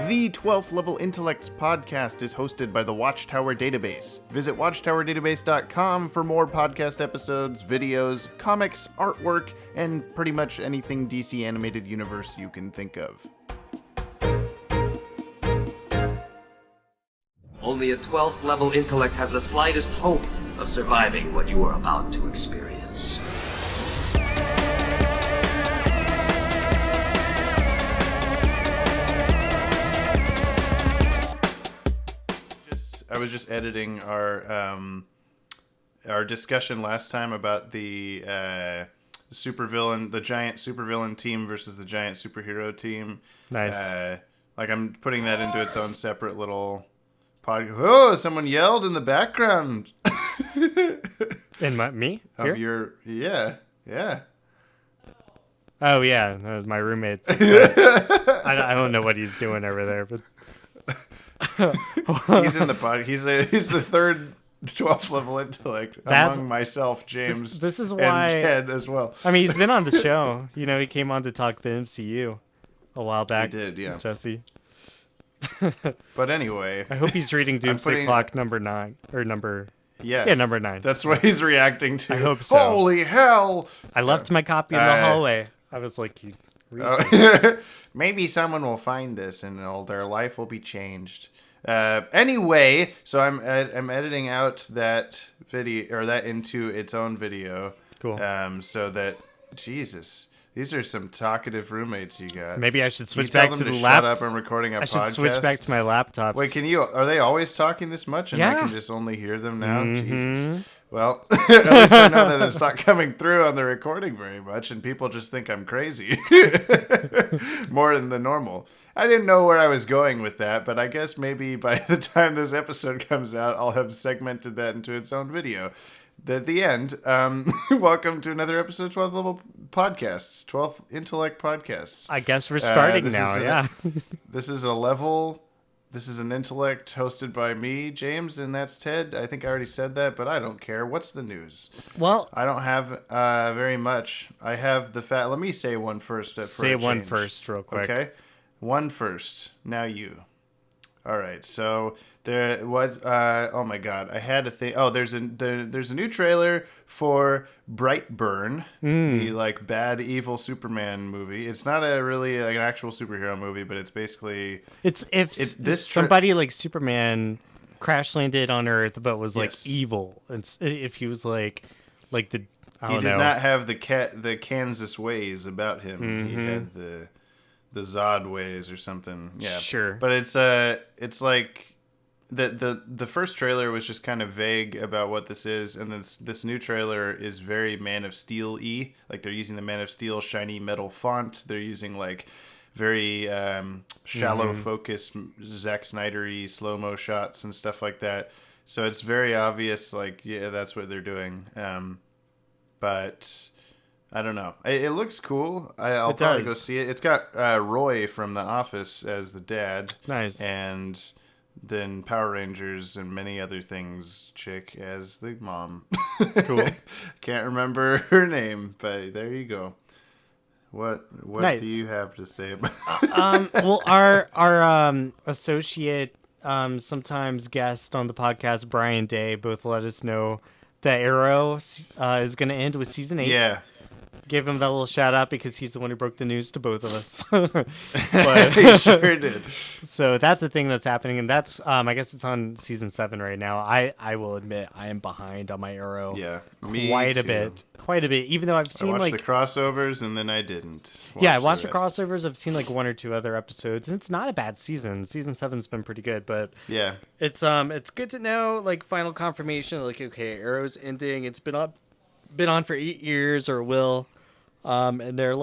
The 12th Level Intellects podcast is hosted by the Watchtower Database. Visit watchtowerdatabase.com for more podcast episodes, videos, comics, artwork, and pretty much anything DC Animated Universe you can think of. Only a 12th level intellect has the slightest hope of surviving what you are about to experience. I was just editing our discussion last time about the supervillain, the giant supervillain team versus the giant superhero team. Nice. I'm putting that into its own separate little podcast. Oh, someone yelled in the background. Me? Of Here? yeah. Oh yeah, that was my roommate's. I don't know what he's doing over there, but he's in the pod. He's the third 12th level intellect among myself, James. This is why, and Ted as well. I mean, he's been on the show. You know, he came on to talk the MCU a while back. He did, yeah. Jesse. But anyway, I hope he's reading Doomsday Clock number 9 or number. Yeah, number 9. That's what he's reacting to. I hope so. Holy hell! I left my copy in the hallway. I was like, you read maybe someone will find this and their life will be changed. Anyway, so I'm editing out that video or that into its own video. Cool. So that Jesus, these are some talkative roommates you got. Maybe I should switch back back to the laptop. Shut laptop. up! I'm recording a podcast. I should switch back to my laptop. Wait, are they always talking this much and I Yeah. can just only hear them now? Mm-hmm. Jesus. Well, at least I know that it's not coming through on the recording very much, and people just think I'm crazy more than the normal. I didn't know where I was going with that, but I guess maybe by the time this episode comes out, I'll have segmented that into its own video. At the end, welcome to another episode of 12th Level Podcasts, 12th Intellect Podcasts. I guess we're starting now, yeah. This is an intellect hosted by me, James, and that's Ted. I think I already said that, but I don't care. What's the news? Well, I don't have very much. I have the fact. Let me say one first. Say one first, real quick. Okay, one first. Now you. All right. So there was. Oh my God! I had a thing. Oh, there's a new trailer for Brightburn, the bad evil Superman movie. It's not really an actual superhero movie, but it's basically somebody like Superman crash landed on Earth, but was Yes. evil. If he was like the I he don't did know. not have the Kansas ways about him. Mm-hmm. He had the Zod ways or something. Yeah, Sure. But it's like the first trailer was just kind of vague about what this is, and this new trailer is very Man of Steel-y. Like they're using the Man of Steel shiny metal font. They're using very shallow focus Zack Snyder-y slow-mo shots and stuff like that. So it's very obvious. That's what they're doing. But I don't know. It looks cool. I'll probably go see it. It's got Roy from The Office as the dad. Nice. And then Power Rangers and many other things chick as the mom. Cool. Can't remember her name, but there you go. What Nice. do you have to say about Well, our associate, sometimes guest on the podcast, Brian Day, both let us know that Arrow is going to end with season 8. Yeah. Gave him that little shout out because he's the one who broke the news to both of us. He sure did. So that's the thing that's happening, and that's I guess it's on season 7 right now. I will admit I am behind on my Arrow. Yeah, quite a bit. Even though I've seen I watched the crossovers and then I didn't. I watched the crossovers. I've seen 1 or 2 other episodes, and it's not a bad season. Season 7's been pretty good, but yeah, it's good to know final confirmation. Okay, Arrow's ending. It's been on for 8 years or will. And they're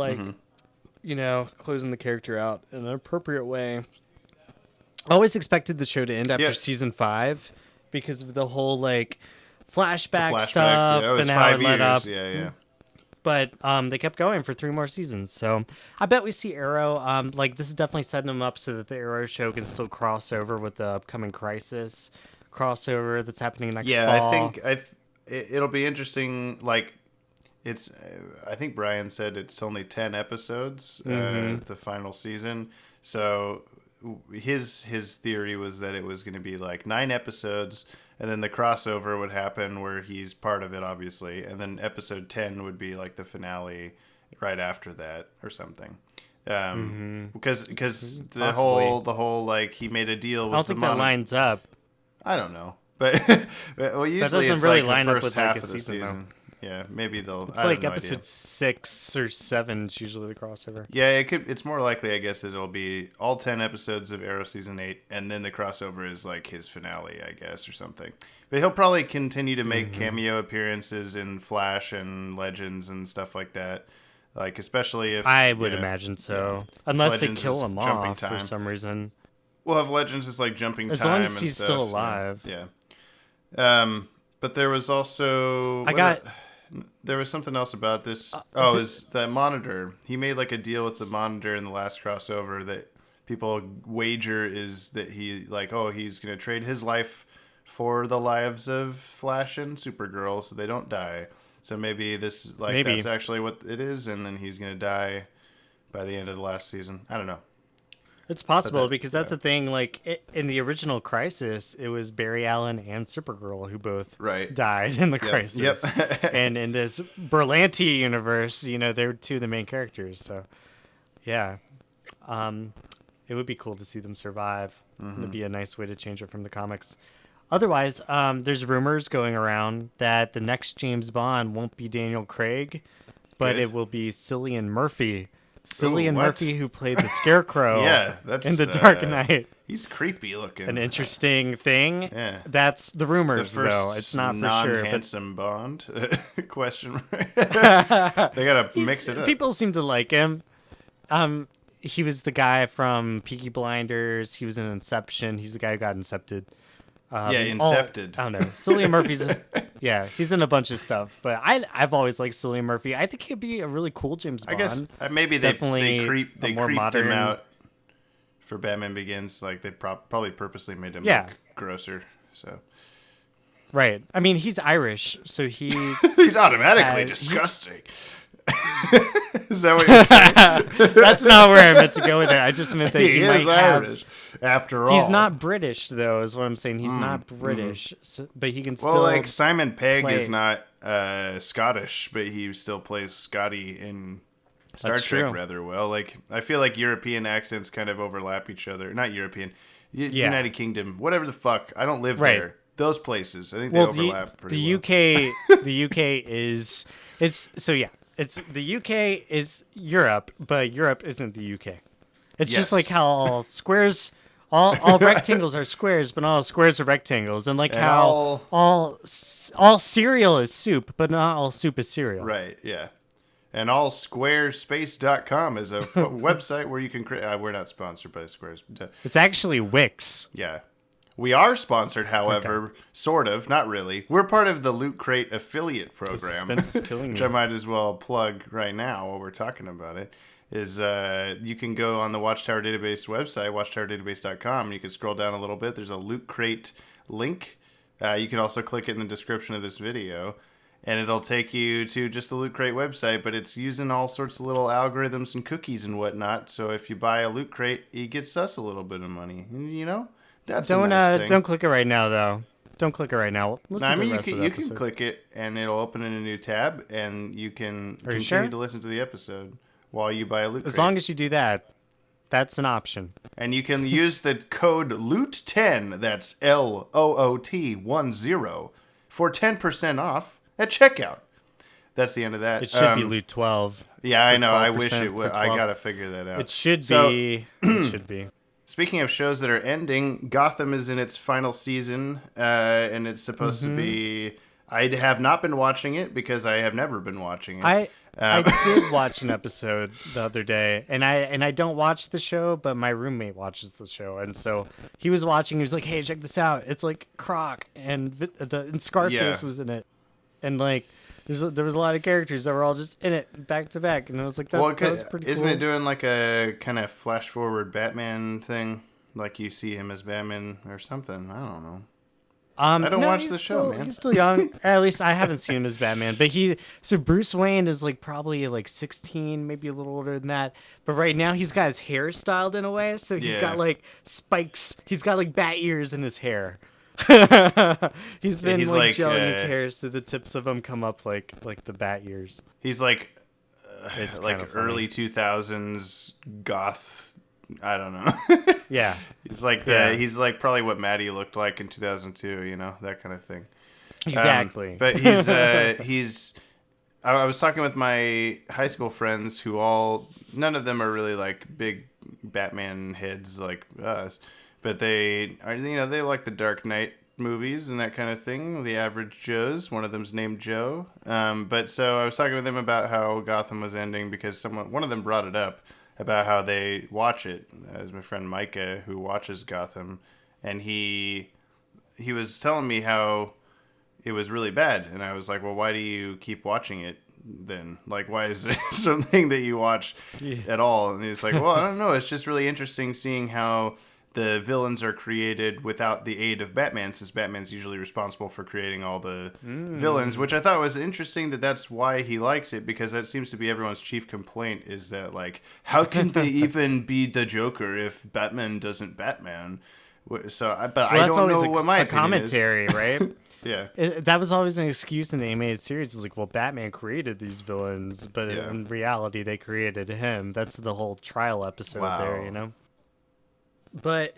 closing the character out in an appropriate way. I always expected the show to end after season 5 because of the whole flashback stuff and how it led up. Yeah. But they kept going for 3 more seasons, so I bet we see Arrow. This is definitely setting them up so that the Arrow show can still cross over with the upcoming Crisis crossover that's happening next fall. Yeah, I think it'll be interesting. I think Brian said it's only 10 episodes, the final season. So his theory was that it was going to be like 9 episodes, and then the crossover would happen where he's part of it, obviously, and then episode 10 would be like the finale right after that or something. Because the whole like he made a deal with I don't think that lines up. I don't know, but well, usually doesn't it's really like line the up first with, half like, a of the season, season. Yeah, maybe they'll. It's I have like no episode idea. 6 or 7 is usually the crossover. Yeah, it's more likely, I guess, that it'll be all 10 episodes of Arrow season 8, and then the crossover is like his finale, I guess, or something. But he'll probably continue to make cameo appearances in Flash and Legends and stuff like that. Like, especially if I would imagine so, unless they Legends kill is him jumping off time. for some reason. We'll have Legends as like jumping As time long as and he's stuff. still alive. Yeah. But there was also there was something else about this. Is that Monitor? He made like a deal with the Monitor in the last crossover that people wager is that he he's gonna trade his life for the lives of Flash and Supergirl so they don't die. So maybe that's actually what it is, and then he's gonna die by the end of the last season. I don't know. It's possible because that's the thing. Like in the original Crisis, it was Barry Allen and Supergirl who both died in the Crisis. Yep. And in this Berlanti universe, they're two of the main characters. So, yeah, it would be cool to see them survive. It'd be a nice way to change it from the comics. Otherwise, there's rumors going around that the next James Bond won't be Daniel Craig, but it will be Cillian Murphy. Cillian Murphy, who played the Scarecrow in The Dark Knight. He's creepy looking. An interesting thing. Yeah. That's the rumors, The first though. It's not for sure. Non-handsome Bond? Question mark. They gotta mix it up. People seem to like him. He was the guy from Peaky Blinders. He was in Inception. He's the guy who got incepted. Incepted. I don't know. Cillian Murphy's... he's in a bunch of stuff. But I've always liked Cillian Murphy. I think he'd be a really cool James Bond. I guess maybe they creeped him out for Batman Begins. Like, they probably purposely made him look grosser. So... Right. I mean, he's Irish, so he's automatically disgusting. Is that what you're saying? That's not where I meant to go with it. I just meant that he is might Irish, after all. He's not British, though, is what I'm saying. He's not British, but he can still. Well, like Simon Pegg is not Scottish, but he still plays Scotty in Star Trek rather well. Like, I feel like European accents kind of overlap each other. Not European, United Kingdom, whatever the fuck. I don't live there. Those places, I think they overlap pretty well. The UK is It's the UK is Europe, but Europe isn't the UK. It's just like how all squares, all rectangles are squares, but not all squares are rectangles, and how all cereal is soup, but not all soup is cereal. Right. Yeah. And allsquarespace.com is a website where you can create. We're not sponsored by Squares. It's actually Wix. Yeah. We are sponsored, however, sort of, not really. We're part of the Loot Crate affiliate program, Suspense is killing which me. I might as well plug right now while we're talking about it. Is you can go on the Watchtower Database website, watchtowerdatabase.com, and you can scroll down a little bit. There's a Loot Crate link. You can also click it in the description of this video, and it'll take you to just the Loot Crate website, but it's using all sorts of little algorithms and cookies and whatnot, so if you buy a Loot Crate, it gets us a little bit of money, you know? That's a nice thing. Don't click it right now, though. Don't click it right now. Listen to the rest of the you episode. can click it, and it'll open in a new tab, and you can continue to listen to the episode while you buy a Loot Crate. As long as you do that, that's an option. And you can use the code LOOT10, that's LOOT10, for 10% off at checkout. That's the end of that. It should be Loot 12. Yeah, I know. I wish it would. I gotta figure that out. It should be. It should be. Speaking of shows that are ending, Gotham is in its final season, and it's supposed to be... I have not been watching it because I have never been watching it. I did watch an episode the other day, and I don't watch the show, but my roommate watches the show, and so he was watching. He was like, "Hey, check this out! It's like Croc and Scarface was in it, and like there was a lot of characters that were all just in it back to back, and I was like, that was pretty cool." Isn't it doing like a kind of flash forward Batman thing, like you see him as Batman or something? I don't know. I don't watch he's the show, still, man. He's still young. At least I haven't seen him as Batman. But so Bruce Wayne is like probably like 16, maybe a little older than that. But right now he's got his hair styled in a way, so he's got like spikes. He's got like bat ears in his hair. He's been like gelling his hair so the tips of them come up like the bat ears. He's like It's like early 2000s goth. I don't know. Yeah. He's like he's like probably what Maddie looked like in 2002, you know, that kind of thing. Exactly. But he's I was talking with my high school friends who none of them are really like big Batman heads like us, but they are, you know, they like the Dark Knight movies and that kind of thing. The average Joes. One of them's named Joe. But so I was talking with them about how Gotham was ending because one of them brought it up about how they watch it. As my friend Micah, who watches Gotham, and he was telling me how it was really bad, and I was like, well, why do you keep watching it then? Like, why is it something that you watch at all? And he's like, well, I don't know. It's just really interesting seeing how the villains are created without the aid of Batman, since Batman's usually responsible for creating all the villains, which I thought was interesting that's why he likes it, because that seems to be everyone's chief complaint is that, like, how can they even be the Joker if Batman doesn't Batman? So, I don't know what my opinion commentary, is. right? Yeah. That was always an excuse in the animated series. It's like, well, Batman created these villains, but in reality, they created him. That's the whole trial episode there, you know? But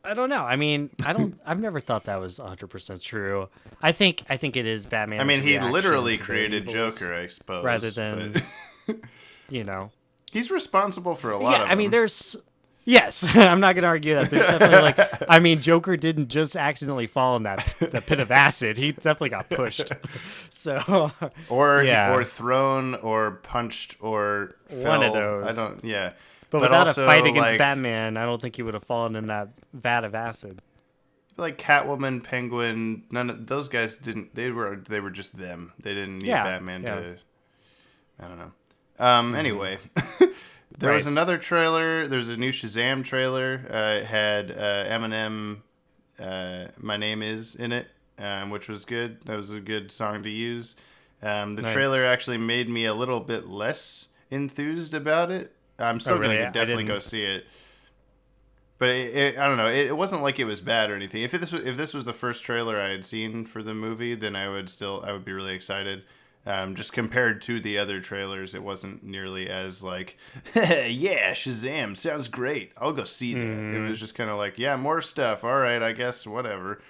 I don't know. I mean, I've never thought that was 100% true. I think it is Batman. I mean, he literally created Joker, I suppose. Rather than, you know. He's responsible for a lot of them. I mean, yes, I'm not going to argue that. There's definitely I mean, Joker didn't just accidentally fall in that pit of acid. He definitely got pushed. So, or thrown or punched or fell. One of those. But without also, a fight against Batman, I don't think he would have fallen in that vat of acid. Like Catwoman, Penguin, none of those guys didn't. They were just them. They didn't need Batman to. I don't know. Anyway, there was another trailer. There's a new Shazam trailer. It had Eminem, "My Name Is" in it, which was good. That was a good song to use. The trailer actually made me a little bit less enthused about it. I'm still going to definitely go see it. But I don't know. It wasn't like it was bad or anything. If this was the first trailer I had seen for the movie, then I would be really excited. Just compared to the other trailers, it wasn't nearly as like, yeah, Shazam sounds great. I'll go see that. It was just kind of like, yeah, more stuff. All right, I guess whatever.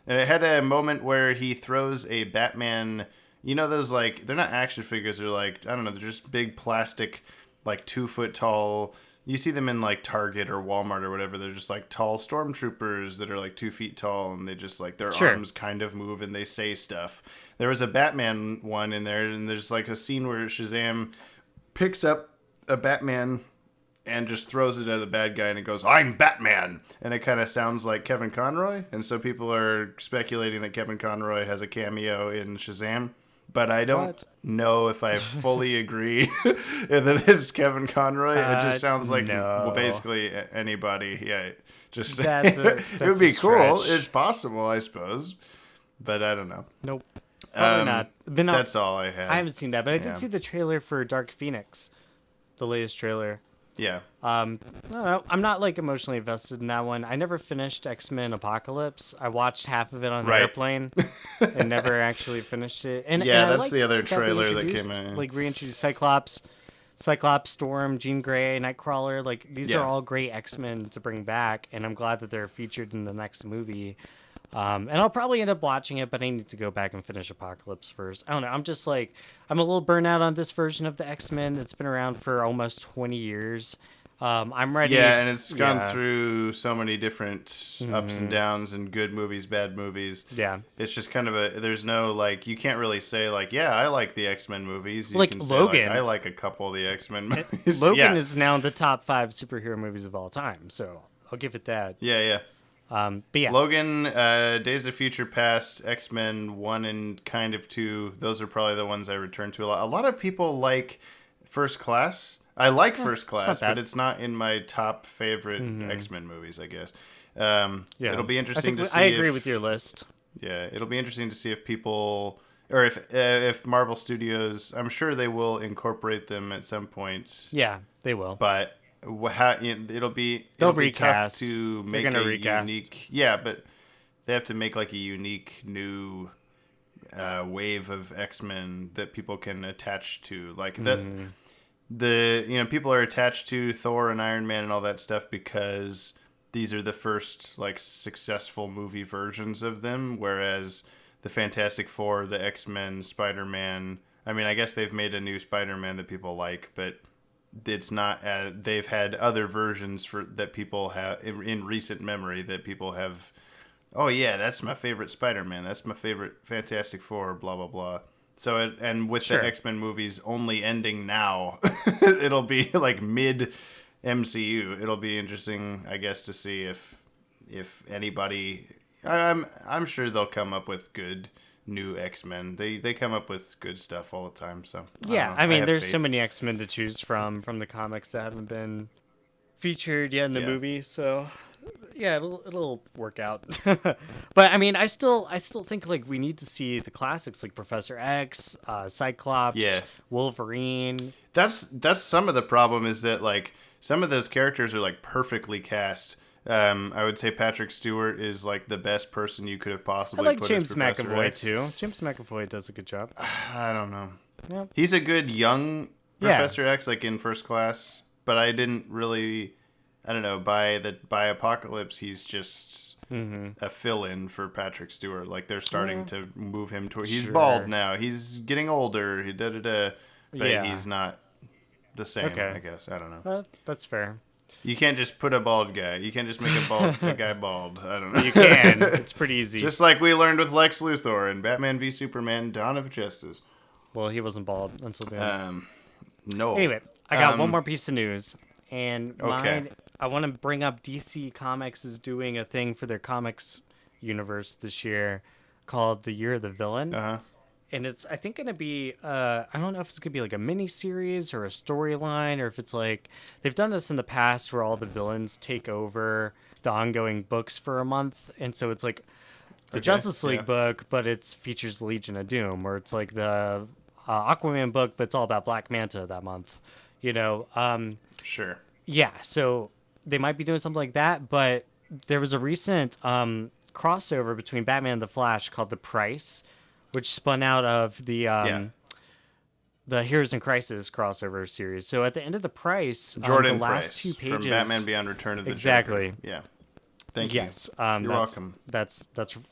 And it had a moment where he throws a Batman. You know those, like, they're not action figures. They're like, I don't know. They're just big plastic, like 2 foot tall. You see them in like Target or Walmart or whatever. They're just like tall stormtroopers that are like 2 feet tall, and they just like their arms kind of move and they say stuff. There was a Batman one in there, and there's like a scene where Shazam picks up a Batman and just throws it at the bad guy, and it goes, "I'm Batman," and it kind of sounds like Kevin Conroy, and so people are speculating that Kevin Conroy has a cameo in Shazam. But I don't know if I fully agree that it's Kevin Conroy. It just sounds like, well, basically anybody. Yeah, just it would be cool. It's possible, I suppose, but I don't know. Nope, probably not. That's all I had. I haven't seen that, but I did see the trailer for Dark Phoenix, the latest trailer. Yeah. I don't know. I'm not like emotionally invested in that one. I never finished X-Men Apocalypse. I watched half of it on an airplane and never actually finished it. And that's the other trailer that came in. Like reintroduced Cyclops, Storm, Jean Grey, Nightcrawler. Like these are all great X-Men to bring back, and I'm glad that they're featured in the next movie. And I'll probably end up watching it, but I need to go back and finish Apocalypse first. I don't know. I'm just like, I'm a little burnt out on this version of the X-Men. It's been around for almost 20 years. I'm ready. Yeah, and it's gone through so many different ups and downs and good movies, bad movies. Yeah. It's just kind of there's no, like, you can't really say, like, yeah, I like the X-Men movies. You like can say, Logan. Like, I like a couple of the X-Men movies. Logan is now in the top 5 superhero movies of all time, so I'll give it that. Yeah. But yeah. Logan, Days of Future Past, X-Men 1 and kind of 2, those are probably the ones I return to a lot. A lot of people like First Class. I like First Class, but it's not in my top favorite X-Men movies, I guess. It'll be interesting to see. I agree with your list. Yeah, it'll be interesting to see if people, or if Marvel Studios, I'm sure they will incorporate them at some point. Yeah, they will. But it'll be They'll be recast. tough to They're make gonna a recast. unique. Yeah, but they have to make like a unique new wave of X-Men that people can attach to, like that. People are attached to Thor and Iron Man and all that stuff because these are the first like successful movie versions of them, whereas the Fantastic Four, the X-Men, Spider-Man, I mean, I guess they've made a new Spider-Man that people like, but it's not they've had other versions that people have in recent memory that people have, oh yeah, that's my favorite Spider-Man, that's my favorite Fantastic Four, blah blah blah. So and with the X-Men movies only ending now, it'll be like mid MCU. It'll be interesting, I guess, to see if anybody. I'm sure they'll come up with good new X-Men. They come up with good stuff all the time. So Yeah, I mean, have there's faith. so many X-Men to choose from the comics that haven't been featured yet in the movie. So yeah, it'll work out. But I mean, I still think like we need to see the classics like Professor X, Cyclops, Wolverine. That's some of the problem is that like some of those characters are like perfectly cast. I would say Patrick Stewart is like the best person you could have I possibly like put James as Professor McAvoy X. too. James McAvoy does a good job. I don't know. Yep. He's a good young Professor X, like in First Class, but I didn't really. I don't know. By Apocalypse, he's just a fill-in for Patrick Stewart. Like they're starting to move him toward. He's bald now. He's getting older. But he's not the same. Okay. I guess I don't know. That's fair. You can't just put a bald guy. You can't just make a guy bald. I don't know. You can. It's pretty easy. Just like we learned with Lex Luthor in Batman v Superman: Dawn of Justice. Well, he wasn't bald until then. No. Anyway, I got one more piece of news, and Okay. I want to bring up DC Comics is doing a thing for their comics universe this year called the Year of the Villain. And it's, I think, going to be, I don't know if it's going to be like a mini series or a storyline, or if it's like, they've done this in the past where all the villains take over the ongoing books for a month. And so it's like the Justice League book, but it features Legion of Doom, or it's like the Aquaman book, but it's all about Black Manta that month, you know? Sure. Yeah, so they might be doing something like that, but there was a recent crossover between Batman and the Flash called The Price, which spun out of the Heroes in Crisis crossover series. So at the end of The Price, Jordan the last Price 2 pages... from Batman Beyond Return of the Exactly. Joker. Yeah. Thank you. Yes, You're welcome. That's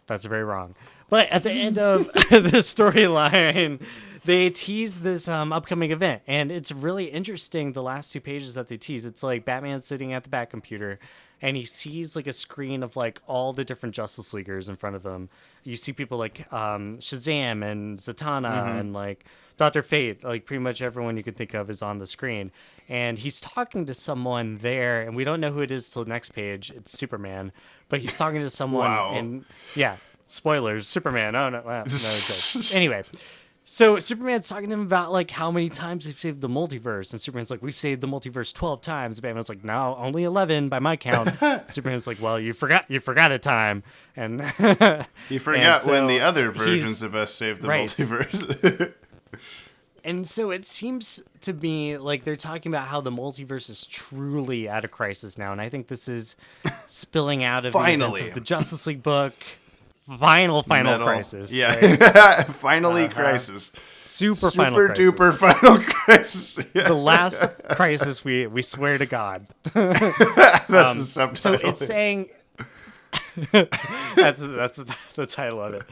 very wrong. But at the end of the storyline, they tease this upcoming event, and it's really interesting. The last 2 pages that they tease, it's like Batman sitting at the Bat computer, and he sees like a screen of like all the different Justice Leaguers in front of him. You see people like Shazam and Zatanna and like Dr. Fate, like pretty much everyone you could think of is on the screen. And he's talking to someone there, and we don't know who it is till the next page. It's Superman, but he's talking to someone. Wow. And yeah, spoilers, Superman. Oh no, well, no, anyway. So Superman's talking to him about like how many times they've saved the multiverse, and Superman's like, "We've saved the multiverse 12 times." Batman's like, "No, only 11 by my count." Superman's like, "Well, you forgot a time," and You forgot and when so the other versions of us saved the multiverse. And so it seems to me like they're talking about how the multiverse is truly at a crisis now, and I think this is spilling out of the events of the Justice League book. Final crisis. Yeah. Right? Finally crisis. Super final crisis. duper final crisis. Yeah. The last crisis we swear to God. That's the subtitle. So it's saying that's the title of it.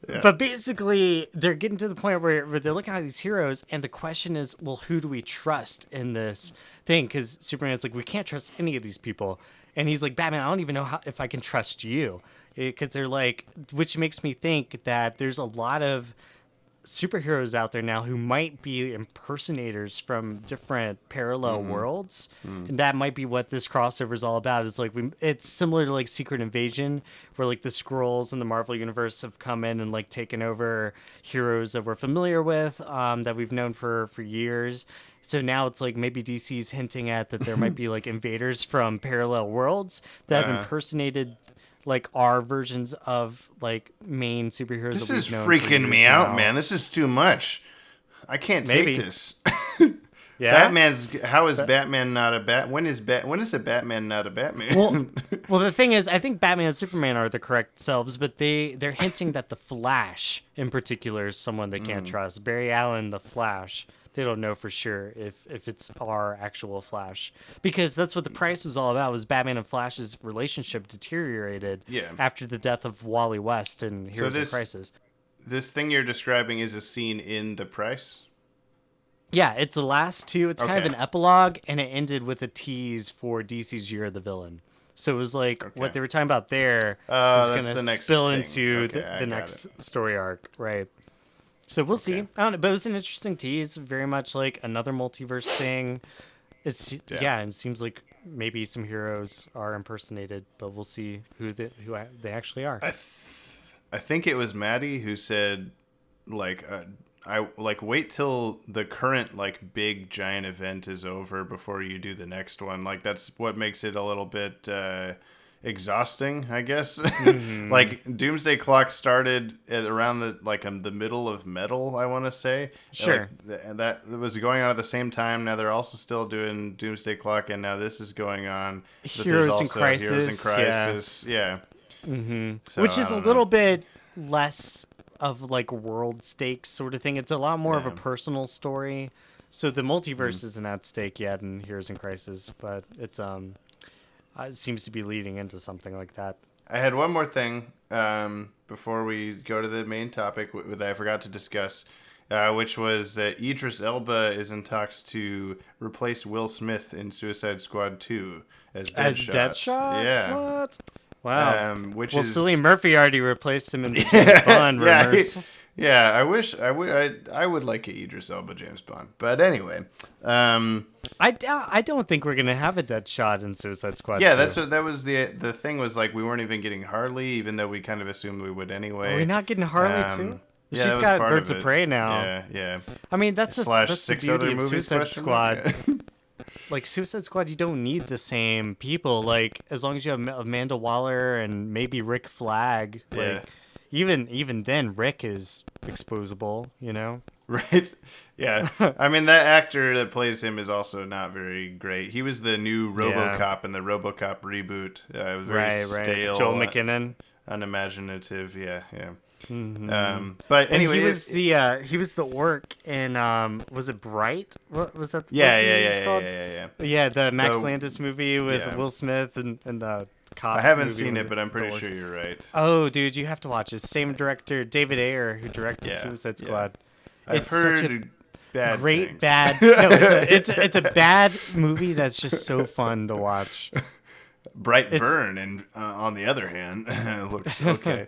Yeah. But basically, they're getting to the point where they're looking at these heroes, and the question is, well, who do we trust in this thing? Because Superman's like, we can't trust any of these people. And he's like, Batman, I don't even know if I can trust you. Because they're like, which makes me think that there's a lot of superheroes out there now who might be impersonators from different parallel worlds, and that might be what this crossover is all about. It's like it's similar to like Secret Invasion, where like the Skrulls in the Marvel universe have come in and like taken over heroes that we're familiar with, that we've known for years. So now it's like maybe DC's hinting at that there might be like invaders from parallel worlds that have impersonated like our versions of like main superheroes. This that is we've known for freaking me years out, now. man. This is too much. I can't Maybe. take this. Yeah. How is Batman not a Bat? When is a Batman not a Batman? Well, the thing is, I think Batman and Superman are the correct selves, but they're hinting that the Flash, in particular, is someone they can't trust. Barry Allen, the Flash. They don't know for sure if it's our actual Flash, because that's what the Price was all about. Was Batman and Flash's relationship deteriorated after the death of Wally West and Heroes in Crisis. This thing you're describing is a scene in The Price? Yeah, it's the last two. It's kind of an epilogue, and it ended with a tease for DC's Year of the Villain. So it was like what they were talking about there is going to spill into the next story arc, right? So we'll see. I don't know, but it was an interesting tease, very much like another multiverse thing. It seems like maybe some heroes are impersonated, but we'll see who they actually are. I think it was Maddie who said, like, I wait till the current like big giant event is over before you do the next one. Like that's what makes it a little bit exhausting, I guess. Like Doomsday Clock started at around the middle of Metal, I want to say. Sure. That was going on at the same time. Now they're also still doing Doomsday Clock, and now this is going on. Heroes in Crisis. Yeah. So, which is a little bit less of like world stakes sort of thing. It's a lot more of a personal story. So the multiverse isn't at stake yet in Heroes in Crisis, but it's it seems to be leading into something like that. I had one more thing before we go to the main topic that I forgot to discuss, which was that Idris Elba is in talks to replace Will Smith in Suicide Squad 2 as Deadshot. As Deadshot? Yeah. What? Wow. Cillian Murphy already replaced him in the James Bond rumors. Yeah, I wish I would like an Idris Elba James Bond, but anyway, I don't think we're gonna have a Deadshot in Suicide Squad. Yeah, 2. that was the thing was like we weren't even getting Harley, even though we kind of assumed we would anyway. Are we not getting Harley too? Yeah, she's got Birds of Prey now. Yeah. I mean that's / the beauty of Suicide Squad. Like Suicide Squad, you don't need the same people. Like as long as you have Amanda Waller and maybe Rick Flag. Like even then, Rick is exposable. You know. Right. Yeah. I mean that actor that plays him is also not very great. He was the new RoboCop in the RoboCop reboot. It was very stale. Joel McKinnon. Unimaginative. Yeah. Mm-hmm. But anyway, he was the orc in was it Bright? What was that? Yeah. The Max Landis movie with Will Smith and the cop. I haven't seen it, but I'm pretty sure you're right. Oh, dude, you have to watch it. Same director, David Ayer, who directed Suicide Squad. I've heard such a bad great things. bad. No, it's a bad movie that's just so fun to watch. Brightburn, and on the other hand, looks okay.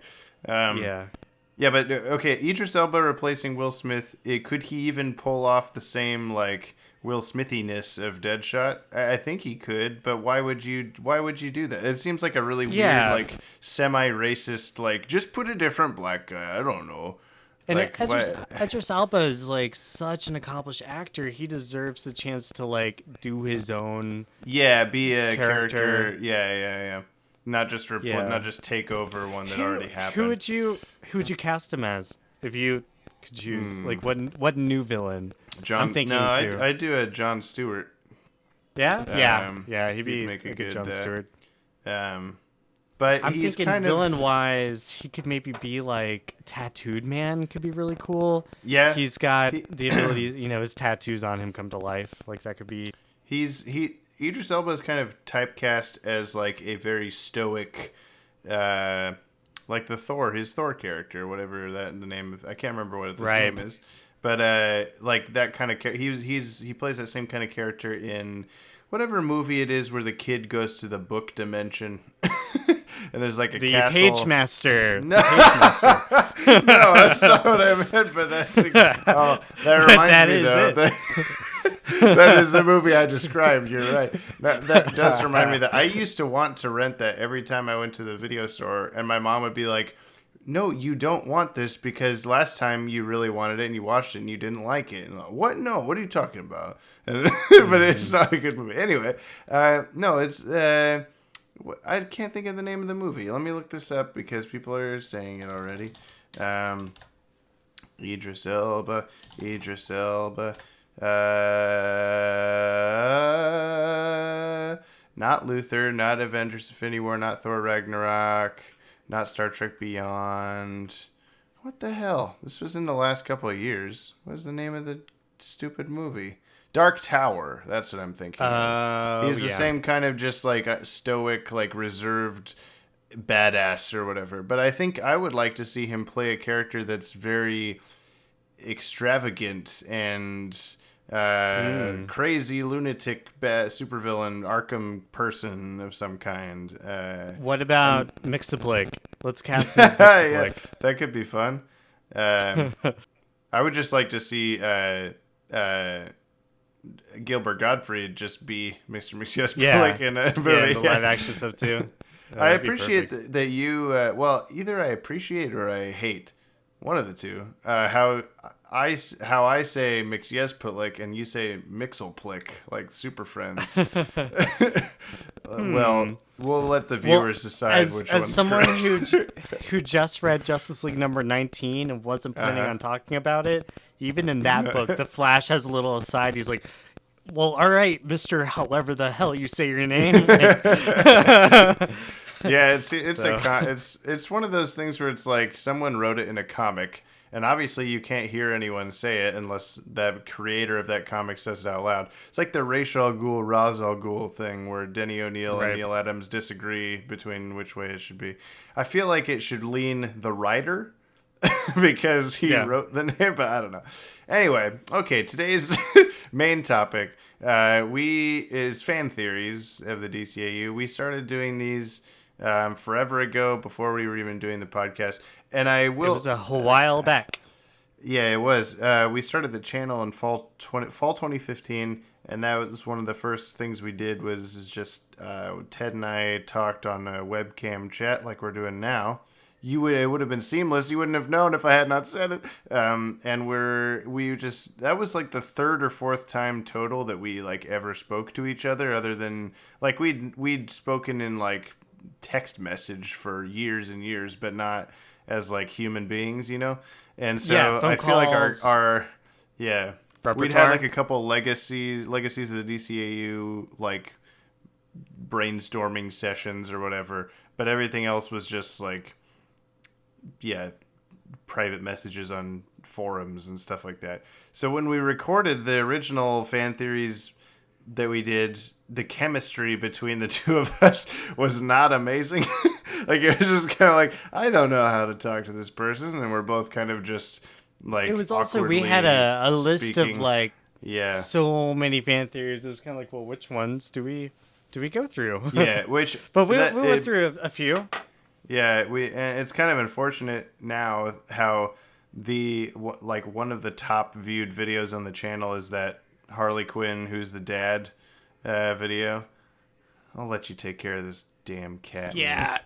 Yeah, but okay, Idris Elba replacing Will Smith. Could he even pull off the same like Will Smithiness of Deadshot? I think he could, but why would you do that? It seems like a really weird, like semi-racist, like just put a different black guy. I don't know. And like, Idris Elba is like such an accomplished actor. He deserves the chance to like do his own. Yeah, be a character. Yeah. Not just not just take over one that already happened. Who would you cast him as if you could choose? Like what new villain? I'm thinking too. I do a Jon Stewart. Yeah. He'd be make a good Jon Stewart. But I'm he's thinking kind of villain-wise, he could maybe be like Tattooed Man. Could be really cool. Yeah, he's got the ability. his tattoos on him come to life. Like that could be. Idris Elba is kind of typecast as like a very stoic, like his Thor character, whatever the name of. I can't remember what his name is, but like that kind of he plays that same kind of character in whatever movie it is where the kid goes to the book dimension. And there's like a castle. Page Master. No. No, that's not what I meant. But that's that reminds me though. That is the movie I described. You're right. That does remind me that I used to want to rent that every time I went to the video store, and my mom would be like, "No, you don't want this because last time you really wanted it and you watched it and you didn't like it." And I'm like, what? No, what are you talking about? But it's not a good movie. Anyway, no, it's. I can't think of the name of the movie. Let me look this up because people are saying it already. Idris Elba. Not Luther, not Avengers Infinity War, not Thor Ragnarok, not Star Trek Beyond. What the hell? This was in the last couple of years. What is the name of the stupid movie? Dark Tower. That's what I'm thinking of. He's the same kind of just like a stoic, like reserved badass or whatever. But I think I would like to see him play a character that's very extravagant and crazy lunatic supervillain Arkham person of some kind. What about Mixablick? Let's cast him as Mixablick. Yeah, that could be fun. I would just like to see Gilbert Gottfried just be Mr. Mxyzptlk in a movie. Yeah, the live action stuff too. I appreciate that you. Well, either I appreciate or I hate. One of the two. How I say Mxyzptlk and you say Mixelplick, like Super Friends. Well, we'll let the viewers decide which one's as someone correct. who just read Justice League number 19 and wasn't planning on talking about it, even in that book, the Flash has a little aside. He's like, "Well, all right, Mister, however the hell you say your name." Yeah, it's one of those things where it's like someone wrote it in a comic, and obviously you can't hear anyone say it unless the creator of that comic says it out loud. It's like the Ra's al Ghul, Ra's al Ghul thing where Denny O'Neil and Neil Adams disagree between which way it should be. I feel like it should lean the writer because he wrote the name, but I don't know. Anyway, okay, today's main topic is fan theories of the DCAU. We started doing these forever ago, before we were even doing the podcast, and it was a while back. Yeah, it was. We started the channel in fall 2015, and that was one of the first things we did. Was just Ted and I talked on a webcam chat like we're doing now. It would have been seamless. You wouldn't have known if I had not said it. And that was like the third or fourth time total that we like ever spoke to each other than like we'd spoken in like text message for years and years, but not as like human beings, you know? And so I feel like our we'd had like a couple legacies of the DCAU like brainstorming sessions or whatever, but everything else was just like private messages on forums and stuff like that. So when we recorded the original fan theories that we did, the chemistry between the two of us was not amazing. Like it was just kind of like, I don't know how to talk to this person, and we're both kind of just like, it was also, we had a list of like so many fan theories. It was kind of like, well, which ones do we go through? Yeah, but we went through a few. Yeah, and it's kind of unfortunate now how one of the top viewed videos on the channel is that Harley Quinn, who's the dad, video. I'll let you take care of this damn cat. Yeah.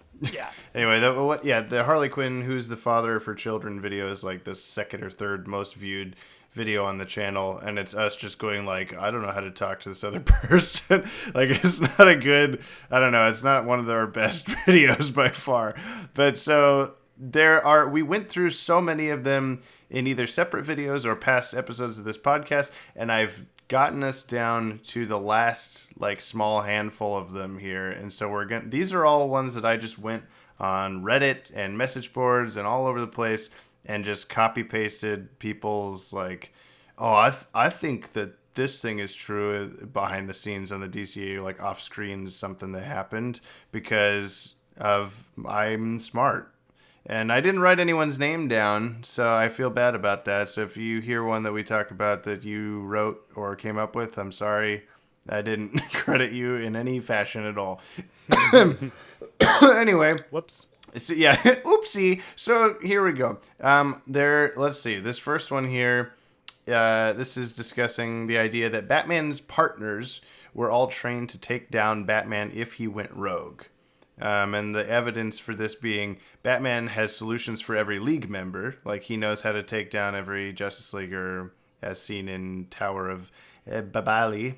Anyway, the Harley Quinn, who's the father for children video is like the second or third most viewed video on the channel, and it's us just going like, I don't know how to talk to this other person. Like it's not a good, I don't know, it's not one of our best videos by far. But so we went through so many of them in either separate videos or past episodes of this podcast, and I've gotten us down to the last like small handful of them here. And so these are all ones that I just went on Reddit and message boards and all over the place and just copy pasted people's like, oh, I think that this thing is true behind the scenes on the DCAU, like off screen is something that happened because of I'm smart. And I didn't write anyone's name down, so I feel bad about that. So if you hear one that we talk about that you wrote or came up with, I'm sorry. I didn't credit you in any fashion at all. Anyway. Whoops. So, yeah, oopsie. So here we go. Let's see. This first one here, this is discussing the idea that Batman's partners were all trained to take down Batman if he went rogue. And the evidence for this being Batman has solutions for every League member. Like he knows how to take down every Justice Leaguer as seen in Tower of Babali,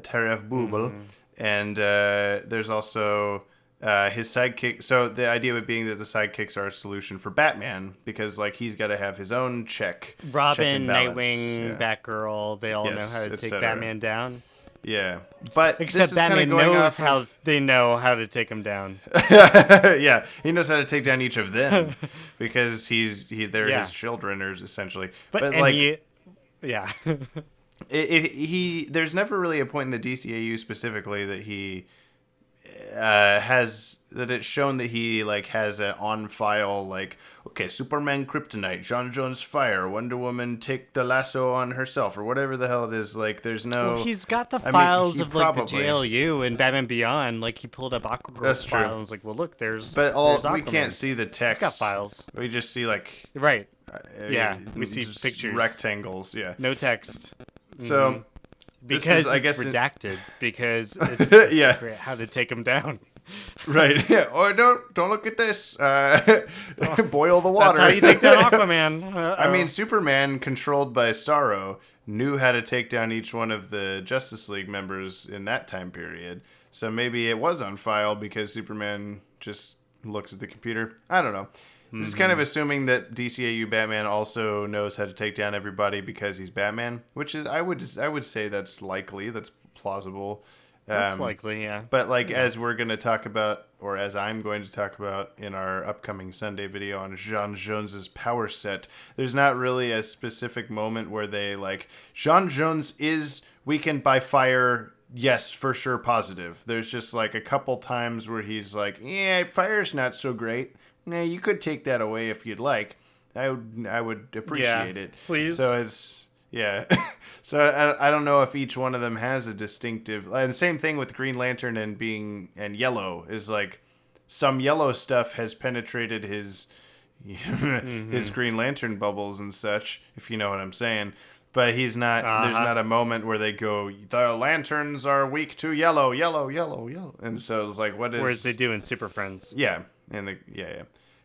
Tower of Bubel. And there's also his sidekick. So the idea would being that the sidekicks are a solution for Batman because like he's got to have his own check Robin, and balance. Nightwing, Batgirl, they all know Yes, how to et take cetera. Batman down. Yeah, but Except this is kinda Batman going knows off how of- they know how to take him down. Yeah, he knows how to take down each of them because they're Yeah. his children, or essentially. But and like yeah. there's never really a point in the DCAU specifically that he has that it's shown that he like has an on file like, okay, Superman kryptonite, John Jones fire, Wonder Woman take the lasso on herself, or whatever the hell it is. Like there's no Well, he's got the I mean, files he of like the probably- JLU and Batman Beyond. Like he pulled up Aquagirl's That's true. file and was like, well, look, there's but there's we Aquaman. can't see the text. He's got files. We just see like Right. Yeah, we see just pictures. rectangles. Yeah. No text. So this Because is, I it's guess redacted. Because it's Yeah. secret how to take him down. Right. Yeah. Or don't look at this. Boil the water. That's how you take down Aquaman. I mean, Superman, controlled by Starro, knew how to take down each one of the Justice League members in that time period. So maybe it was on file because Superman just looks at the computer. I don't know. This is kind of assuming that DCAU Batman also knows how to take down everybody because he's Batman, which is I would say that's likely. That's plausible. That's likely, yeah. But like as we're going to talk about, or as I'm going to talk about in our upcoming Sunday video on John Jones's power set, there's not really a specific moment where they like, John Jones is weakened by fire, yes, for sure, positive. There's just like a couple times where he's like, yeah, fire's not so great. Nah, you could take that away if you'd like. I would appreciate it. Please. So it's... Yeah. So I don't know if each one of them has a distinctive... And same thing with Green Lantern and Yellow is like some yellow stuff has penetrated his his Green Lantern bubbles and such, if you know what I'm saying. But he's not... There's not a moment where they go, the lanterns are weak to yellow. And so it's like, what is... Whereas they do in Super Friends. Yeah.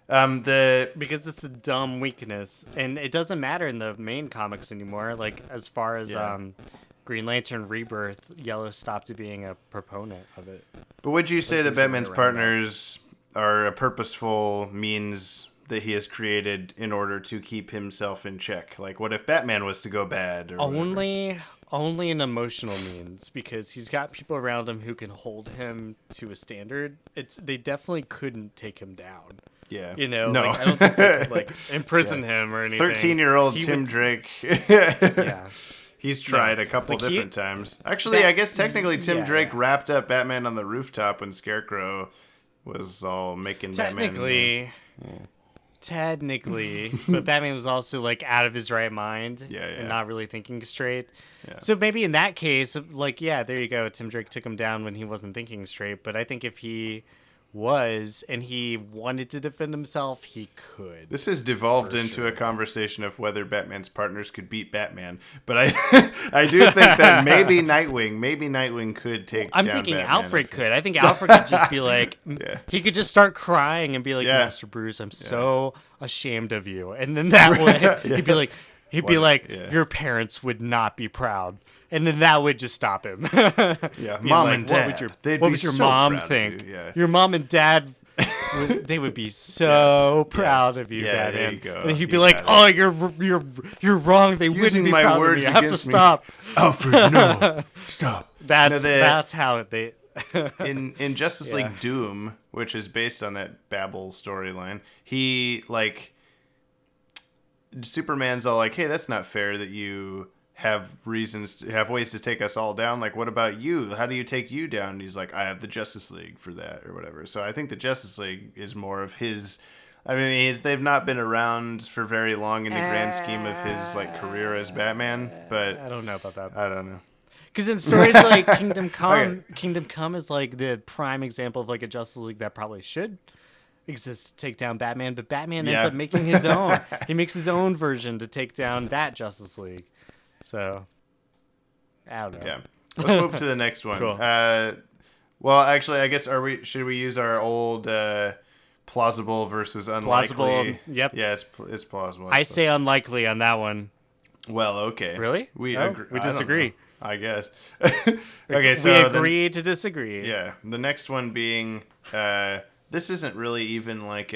Because it's a dumb weakness, and it doesn't matter in the main comics anymore. Like as far as Green Lantern Rebirth, Yellow stopped being a proponent of it. But would you say that there's a way Batman's around partners are a purposeful means that he has created in order to keep himself in check? Like, what if Batman was to go bad? Or whatever? Only an emotional means, because he's got people around him who can hold him to a standard. They definitely couldn't take him down. Yeah. You know, No. like, I don't think they could like imprison him or anything. 13-year-old He Tim would- Drake. Yeah. He's tried a couple Like, different times. Actually, I guess technically Tim yeah, Drake yeah. wrapped up Batman on the rooftop when Scarecrow was all making Technically, but Batman was also like out of his right mind and not really thinking straight. Yeah. So maybe in that case, like, yeah, there you go. Tim Drake took him down when he wasn't thinking straight. But I think if he was and he wanted to defend himself, he could. This has devolved For into sure. a conversation of whether Batman's partners could beat Batman, but I do think that maybe Nightwing could take. I'm down thinking Batman Alfred if- could. I think Alfred could just be like, Yeah. he could just start crying and be like, Yeah. Master Bruce, I'm so ashamed of you. And then that way, he'd be like, yeah. your parents would not be proud. And then that would just stop him. Yeah, Being mom like, and dad. What would your so mom proud of think? you, yeah. Your mom and dad, they would be so proud of you, Yeah, there Batman. you go. And he'd be You like, got it. "Oh, you're wrong. They Using wouldn't be my proud of words me. I have to against me." stop." Alfred, no, stop. That's how they. in Justice Yeah. League Doom, which is based on that Babel storyline, he like Superman's all like, "Hey, that's not fair that you have ways to take us all down. Like, what about you? How do you take you down?" And he's like, "I have the Justice League for that," or whatever. So I think the Justice League is more of his. I mean, they've not been around for very long in the grand scheme of his like career as Batman, but I don't know about that. I don't know. Because in stories like Kingdom Come, Okay. Kingdom Come is like the prime example of like a Justice League that probably should exist to take down Batman, but Batman ends Yeah. up making his own. He makes his own version to take down that Justice League. So, I don't know. Yeah. Let's move to the next one. Cool. Well, actually, I guess should we use our old plausible versus unlikely? Plausible, yep. Yeah, it's plausible. I say unlikely on that one. Well, okay. Really? We No? agree. We I don't disagree. know. I guess. Okay, so we agree to disagree. Yeah, the next one being this isn't really even like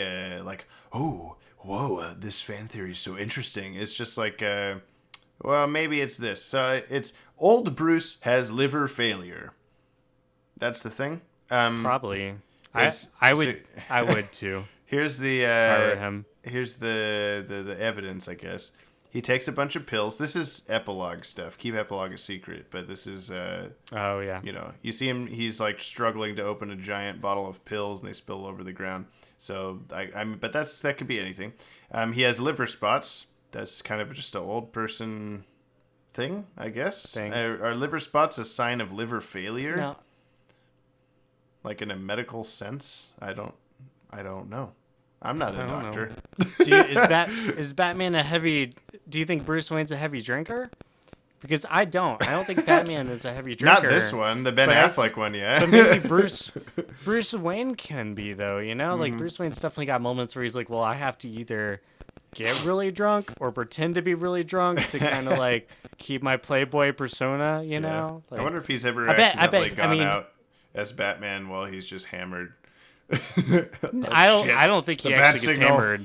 oh whoa this fan theory is so interesting. It's just like well, maybe it's this. It's old Bruce has liver failure. That's the thing. Probably. I would too. Here's the him. here's the evidence, I guess. He takes a bunch of pills. This is epilogue stuff. Keep epilogue a secret, but this is oh yeah. You know, you see him. He's like struggling to open a giant bottle of pills, and they spill over the ground. So but that could be anything. He has liver spots. That's kind of just an old person thing, I guess. Are liver spots a sign of liver failure? No. Like in a medical sense? I don't know. I'm not a doctor. Is Batman a heavy? Do you think Bruce Wayne's a heavy drinker? Because I don't think Batman is a heavy drinker. Not this one, the Ben Affleck one, yeah. But maybe Bruce Wayne can be though. You know, like Bruce Wayne's definitely got moments where he's like, well, I have to either get really drunk or pretend to be really drunk to kind of like keep my playboy persona. You know. Like, I wonder if he's ever accidentally gone out as Batman while he's just hammered. I don't think he actually gets hammered.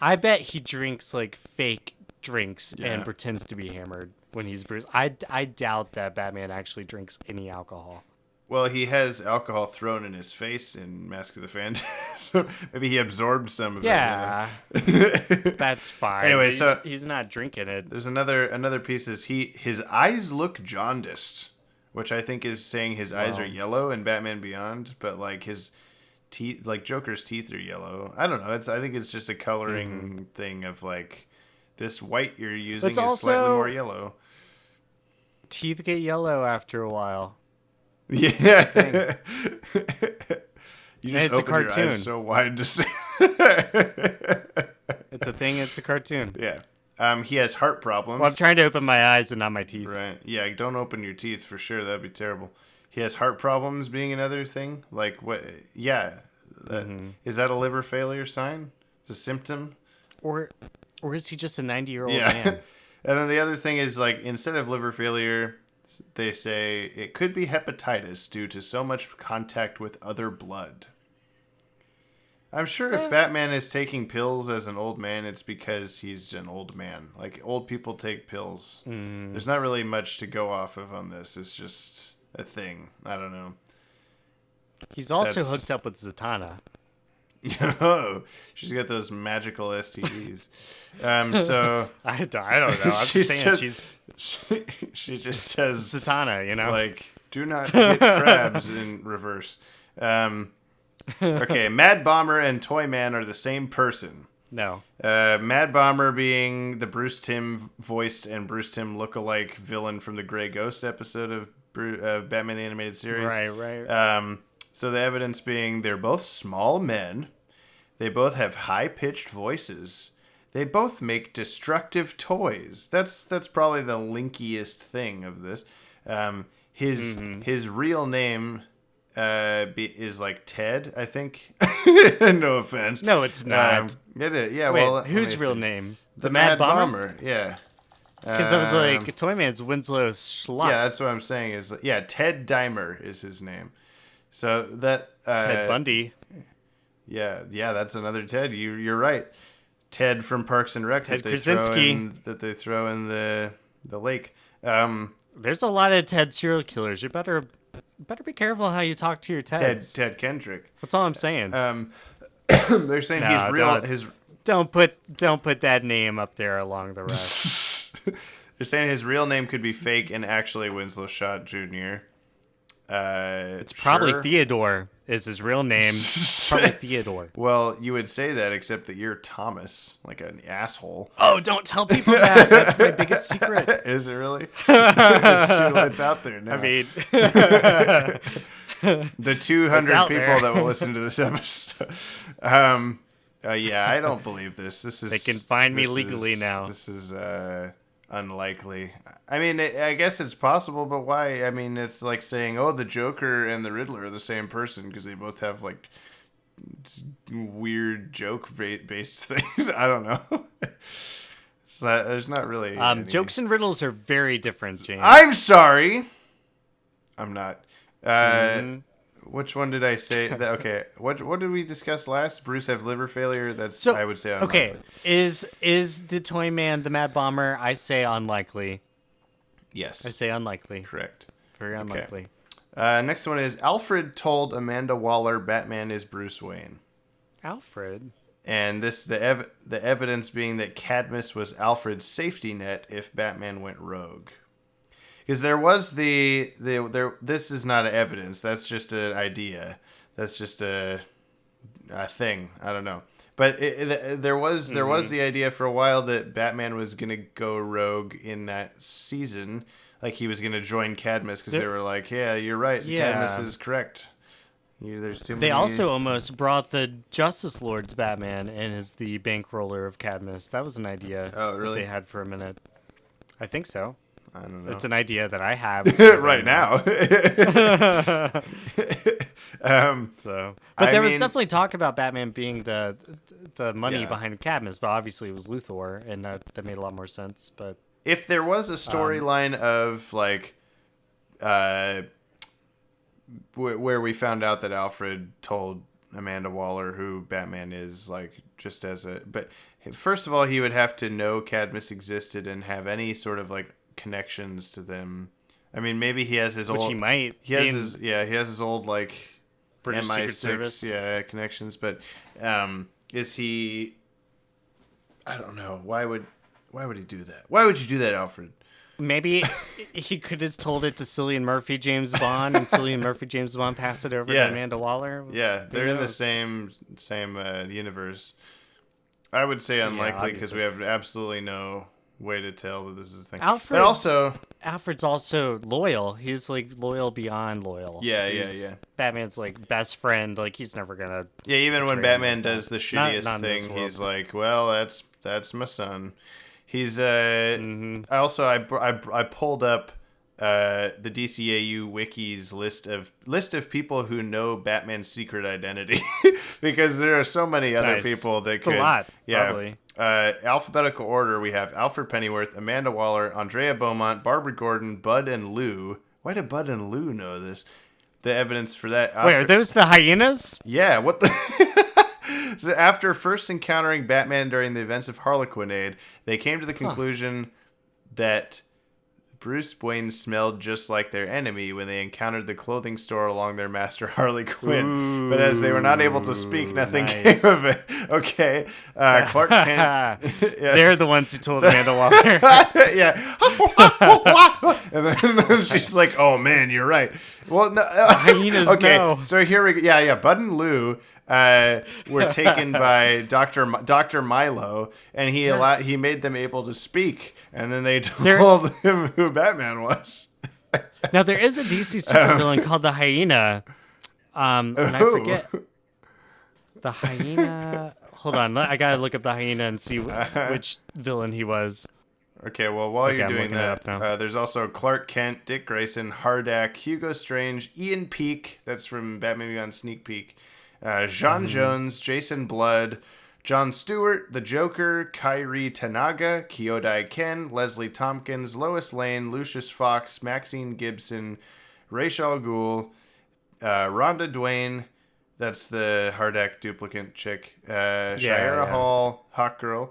I bet he drinks like fake drinks and pretends to be hammered when he's Bruce. I doubt that Batman actually drinks any alcohol. Well, he has alcohol thrown in his face in Mask of the Phantasm, so maybe he absorbed some of it. Yeah, that's fine. Anyway, so he's not drinking it. There's another piece is his eyes look jaundiced, which I think is saying his eyes are yellow in Batman Beyond, but like his teeth, like Joker's teeth are yellow. I don't know. I think it's just a coloring thing of like this white you're using is slightly more yellow. Teeth get yellow after a while. Yeah. You just it's a cartoon. Your eyes so wide to see. It's a thing. It's a cartoon. Yeah. He has heart problems. Well, I'm trying to open my eyes and not my teeth. Right. Yeah. Don't open your teeth for sure. That'd be terrible. He has heart problems being another thing. Like what? Yeah. Is that a liver failure sign? It's a symptom. Or is he just a 90-year-old man? And then the other thing is like instead of liver failure, they say it could be hepatitis due to so much contact with other blood. I'm sure if Batman is taking pills as an old man, it's because he's an old man. Like old people take pills. There's not really much to go off of on this. It's just a thing. I don't know. He's also hooked up with Zatanna. Oh, she's got those magical STDs. So I don't know. I'm just saying she just says Zatanna, you know, like do not hit crabs in reverse. Okay, Mad Bomber and Toyman are the same person. No. Mad Bomber being the Bruce Timm voiced and Bruce Timm lookalike villain from the Grey Ghost episode of Batman the Animated Series. Right. So the evidence being they're both small men. They both have high-pitched voices. They both make destructive toys. That's probably the linkiest thing of this. His real name is like Ted, I think. No offense. No, it's not. It is. Yeah. Wait, well, whose real name? The Mad Bomber. Yeah. Because I was like, Toyman's Winslow Schlott. Yeah, that's what I'm saying. Is Ted Dimer is his name. So that Ted Bundy. Yeah, that's another Ted. You're right. Ted from Parks and Rec Ted that they throw in the lake. There's a lot of Ted serial killers. You better be careful how you talk to your Teds. Ted Kendrick. That's all I'm saying. They're saying he's real. Don't put that name up there along the rest. They're saying his real name could be fake and actually Winslow Schott Jr. It's probably Theodore is his real name. Probably Theodore. Well, you would say that, except that you're Thomas, like an asshole. Oh, don't tell people that. That's my biggest secret. Is it really? It's out there now. I mean, the 200 people that will listen to this episode. Yeah, I don't believe this. They can find me legally now. This is unlikely. I mean, I guess it's possible, but why? I mean, it's like saying, oh, the Joker and the Riddler are the same person because they both have like weird joke based things. I don't know. There's not really any... Jokes and riddles are very different, James. I'm sorry. I'm not. Which one did I say? Okay, what did we discuss last? Bruce have liver failure? That's I would say unlikely. Okay, is the Toyman the Mad Bomber? I say unlikely. Yes. I say unlikely. Correct. Very unlikely. Next one is Alfred told Amanda Waller Batman is Bruce Wayne. Alfred? And the evidence being that Cadmus was Alfred's safety net if Batman went rogue. Because there was this is not evidence. That's just an idea. That's just a thing. I don't know. But there was the idea for a while that Batman was gonna go rogue in that season, like he was gonna join Cadmus because they were like, yeah, you're right, Cadmus is correct. There's too many. They also almost brought the Justice Lord's Batman in as the bankroller of Cadmus. That was an idea. Oh, really? That they had for a minute. I think so. I don't know. It's an idea that I have right now. But there was definitely talk about Batman being the money behind Cadmus, but obviously it was Luthor, and that made a lot more sense. But if there was a storyline of like, where we found out that Alfred told Amanda Waller who Batman is, like, just as a, but first of all, he would have to know Cadmus existed and have any sort of like connections to them. I mean, maybe he has his old. He might. He has he has his old like British Secret MI6 Service. Connections. But is he? I don't know. Why would he do that? Why would you do that, Alfred? Maybe he could have told it to Cillian Murphy, James Bond, and Cillian Murphy, James Bond passed it over to Amanda Waller. Yeah, they're in the same universe. I would say unlikely because we have absolutely no way to tell that this is a thing. Alfred's also loyal. He's like loyal beyond loyal. Yeah. Batman's like best friend. Like he's never gonna. Yeah, even when Batman does the shittiest thing, he's like, "Well, that's my son." He's I pulled up the DCAU wiki's list of people who know Batman's secret identity because there are so many other people that it's a lot. Probably. Alphabetical order, we have Alfred Pennyworth, Amanda Waller, Andrea Beaumont, Barbara Gordon, Bud and Lou. Why did Bud and Lou know this? The evidence for that. Wait, are those the hyenas? Yeah, what the... So after first encountering Batman during the events of Harlequinade, they came to the conclusion that Bruce Wayne smelled just like their enemy when they encountered the clothing store along their master Harley Quinn. But as they were not able to speak, nothing came of it. Okay. Clark Kent. They're the ones who told Amanda Waller. Yeah. And then she's like, oh, man, you're right. Well, no. Hyenas, okay, no. So here we go. Yeah. Bud and Lou were taken by Dr. Milo, and he made them able to speak, and then they told him who Batman was. Now there is a DC supervillain called the Hyena, and I forget the Hyena. Hold on, I gotta look up the Hyena and see which villain he was. Okay, well, while you're doing that, there's also Clark Kent, Dick Grayson, Hardak, Hugo Strange, Ian Peake, that's from Batman Beyond Sneak Peek, Jean Jones, Jason Blood, John Stewart, The Joker, Kairi Tanaga, Kyodai Ken, Leslie Tompkins, Lois Lane, Lucius Fox, Maxine Gibson, Ra's al Ghul, Rhonda Duane, that's the Hardak duplicate chick, Shira Hall, Hawkgirl,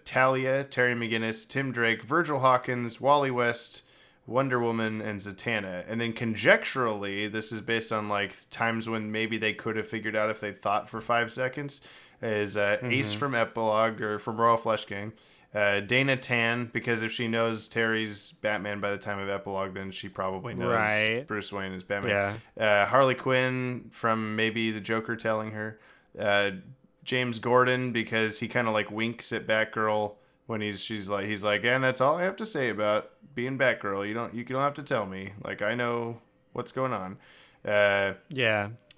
Talia, Terry McGinnis, Tim Drake, Virgil Hawkins, Wally West, Wonder Woman, and Zatanna. And then conjecturally, this is based on like times when maybe they could have figured out if they thought for 5 seconds, is Ace from Epilogue, or from Royal Flush Gang, Dana Tan, because if she knows Terry's Batman by the time of Epilogue, then she probably knows Bruce Wayne is Batman. Harley Quinn from maybe the Joker telling her. James Gordon, because he kind of like winks at Batgirl when he's like, and that's all I have to say about being Batgirl. You don't have to tell me. Like, I know what's going on.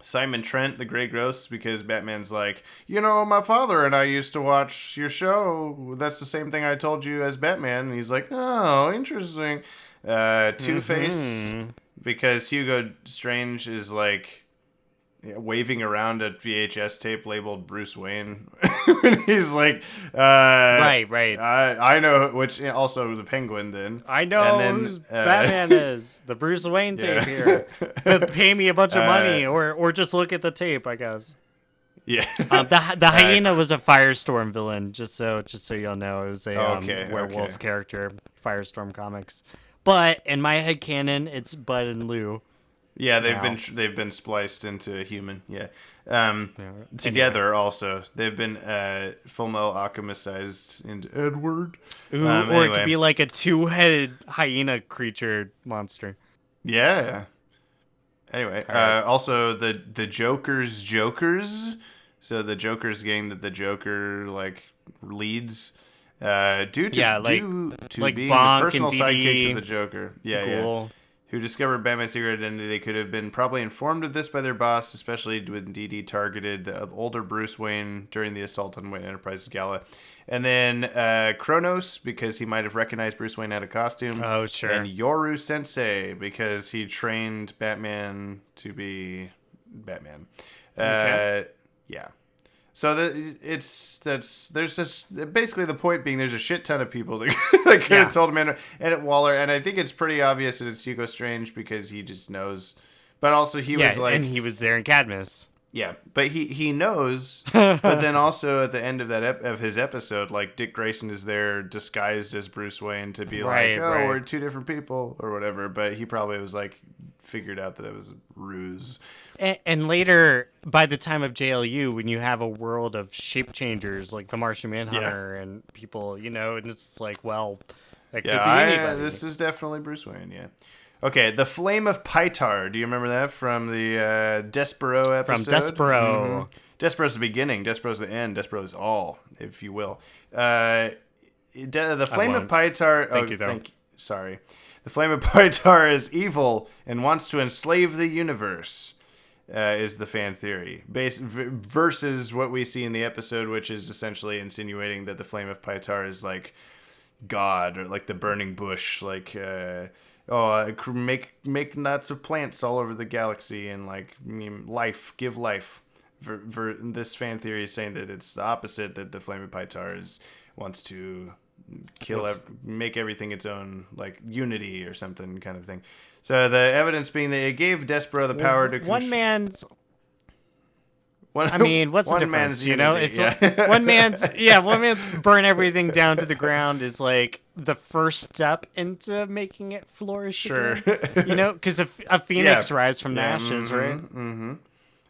Simon Trent, the Grey Gross, because Batman's like, my father and I used to watch your show. That's the same thing I told you as Batman. And he's like, oh, interesting. Two-Face, because Hugo Strange is like, waving around a VHS tape labeled Bruce Wayne. He's like, right. I know, which also the Penguin then. I know who's Batman is. The Bruce Wayne tape here. Pay me a bunch of money or just look at the tape, I guess. Yeah. The hyena was a Firestorm villain, just so y'all know. It was a werewolf character, Firestorm comics. But in my headcanon, it's Bud and Lou. Yeah, they've been spliced into a human. Yeah, together anyway. Also they've been Fullmetal Alchemistized into Edward. Ooh, or it could be like a 2-headed hyena creature monster. Yeah. Anyway, right. Also the Joker's Jokers. So the Joker's gang that the Joker like leads. Due to being the personal sidekicks of the Joker. Yeah. Who discovered Batman's secret identity. They could have been probably informed of this by their boss, especially when DD targeted the older Bruce Wayne during the assault on Wayne Enterprises Gala. And then Kronos, because he might have recognized Bruce Wayne out of costume. Oh, sure. And Yoru Sensei, because he trained Batman to be Batman. Okay. Yeah. So there's just basically the point being there's a shit ton of people that could have told him and Waller, and I think it's pretty obvious that it's Hugo Strange because he just knows, but also he was like, and he was there in Cadmus. Yeah, but he knows, but then also at the end of of his episode, like Dick Grayson is there disguised as Bruce Wayne to be we're two different people or whatever, but he probably was like figured out that it was a ruse. And later, by the time of JLU, when you have a world of shape changers like the Martian Manhunter and people, and it's like, well, that could be anybody. This is definitely Bruce Wayne, yeah. Okay, the Flame of Py'tar. Do you remember that from the Despero episode? From Despero. Mm-hmm. Despero's the beginning. Despero's the end. Despero's all, if you will. The Flame of Py'tar. Thank you. Sorry. The Flame of Py'tar is evil and wants to enslave the universe. Is the fan theory versus what we see in the episode, which is essentially insinuating that the Flame of Py'tar is like God or like the burning bush, like make nuts of plants all over the galaxy and like give life. This fan theory is saying that it's the opposite, that the Flame of Py'tar wants to make everything its own, like unity or something kind of thing. So the evidence being that it gave Despero the power to what's the difference? One man's burn everything down to the ground is like the first step into making it flourish. Sure. Again. Because a phoenix rise from the ashes, right? Mm-hmm.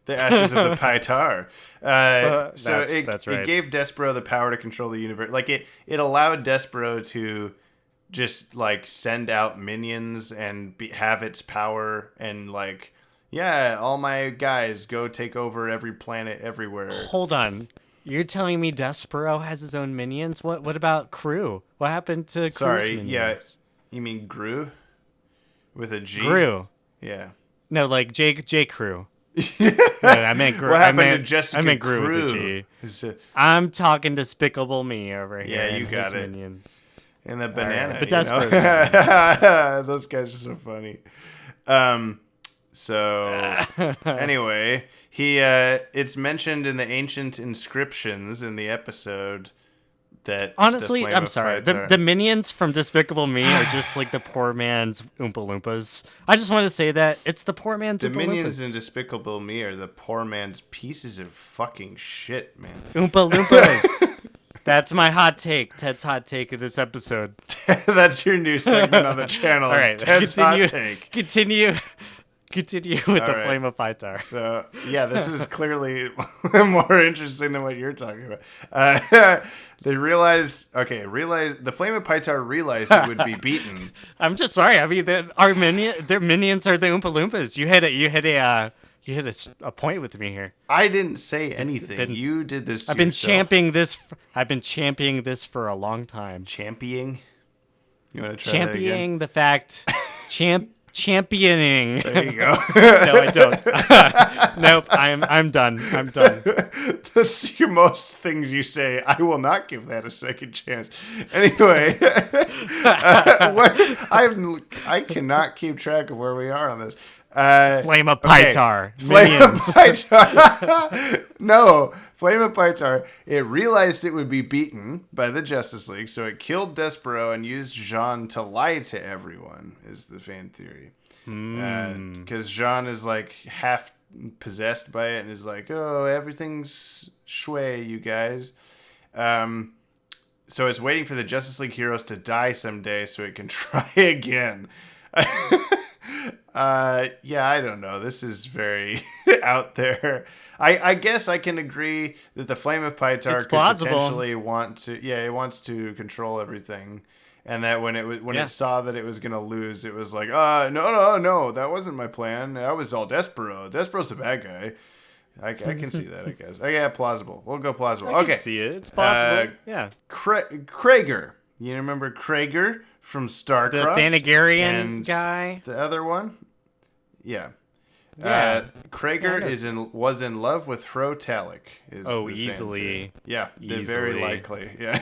The ashes of the Py'tar. That's right. It gave Despero the power to control the universe. Like it allowed Despero to just like send out minions and have its power and like, all my guys go take over every planet everywhere. Hold on. You're telling me Despero has his own minions? What about Crew? What happened to Crew's minions? Yeah. You mean Gru? With a G? Gru. Yeah. No, like J. Crew. No, I meant Gru. What happened to Jessica I meant Gru Crew? with a G. I'm talking Despicable Me over here. Yeah, you got it. Minions. And the banana. Right. But Despero. Those guys are so funny. So anyway, it's mentioned in the ancient inscriptions in the episode that honestly, I'm sorry. The minions from Despicable Me are just like the poor man's Oompa Loompas. I just want to say that it's the poor man's Oompa Loompas. The minions in Despicable Me are the poor man's pieces of fucking shit, man. Oompa Loompas. That's my hot take. Ted's hot take of this episode. That's your new segment on the channel. All right, Ted's hot take. Continue with the Flame of Py'tar. So, this is clearly more interesting than what you're talking about. They realized the Flame of Py'tar realized it would be beaten. I'm just sorry. I mean, their minions are the Oompa Loompas. You hit a point with me here. I didn't say anything. You did this. I've been championing this for a long time. Championing? You want to try that again? The fact. Championing. There you go. No, I don't. Nope. I'm done. That's your most things you say. I will not give that a second chance. Anyway, I cannot keep track of where we are on this. Flame of okay. Py'tar. Flame of Minions. Py'tar. No, Flame of Py'tar. It realized it would be beaten by the Justice League, so it killed Despero and used Jean to lie to everyone, is the fan theory. Because Jean is like half possessed by it and is like, oh, everything's shui, you guys. So it's waiting for the Justice League heroes to die someday so it can try again. Yeah, I don't know. This is very out there. I guess I can agree that the Flame of Py'tar could potentially it wants to control everything. And that when it saw that it was going to lose, it was like, no, that wasn't my plan. That was all Despero. Despero's a bad guy. I can see that, I guess. Yeah, plausible. We'll go plausible. I can see it. It's possible. Yeah. Kraager. You remember Kraager from StarCrossed? The Thanagarian guy? The other one? Yeah. Yeah. Kraager was in love with Hro Talak. Easily. Yeah, easily. Very likely. Yeah.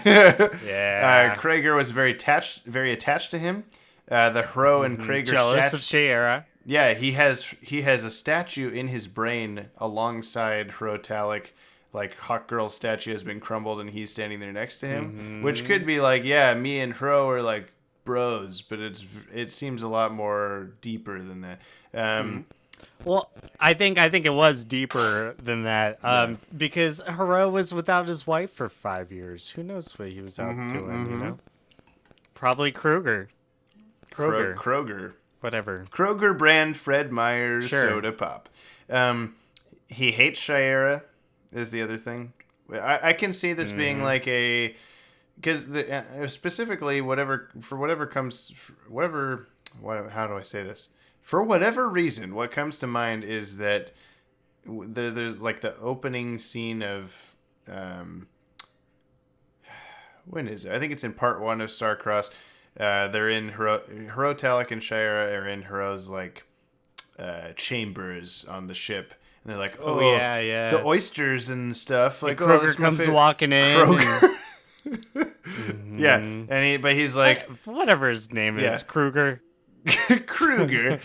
Yeah. Kraager was very attached to him. The Hro and Kraager jealous of Shayera. Yeah, he has a statue in his brain alongside Hro Talak. Like Hawkgirl's statue has been crumbled and he's standing there next to him, which could be like, yeah, me and Hro are like bros, but it seems a lot more deeper than that. Well, I think it was deeper than that, because Hro was without his wife for 5 years. Who knows what he was out doing? You know, probably Kraager. Whatever. Kraager brand Fred Meyer's soda pop. He hates Shayera is the other thing. I can see this being like a... Because specifically, how do I say this? For whatever reason, what comes to mind is that there's like the opening scene of... when is it? I think it's in part 1 of Starcross. They're in Hro Talak and Shayera are in Hro's like chambers on the ship, and they're like, "Oh yeah, the oysters and stuff." Like Kraager comes walking in. Kraager. Yeah, and he's like, whatever his name is, Kraager. Kraager.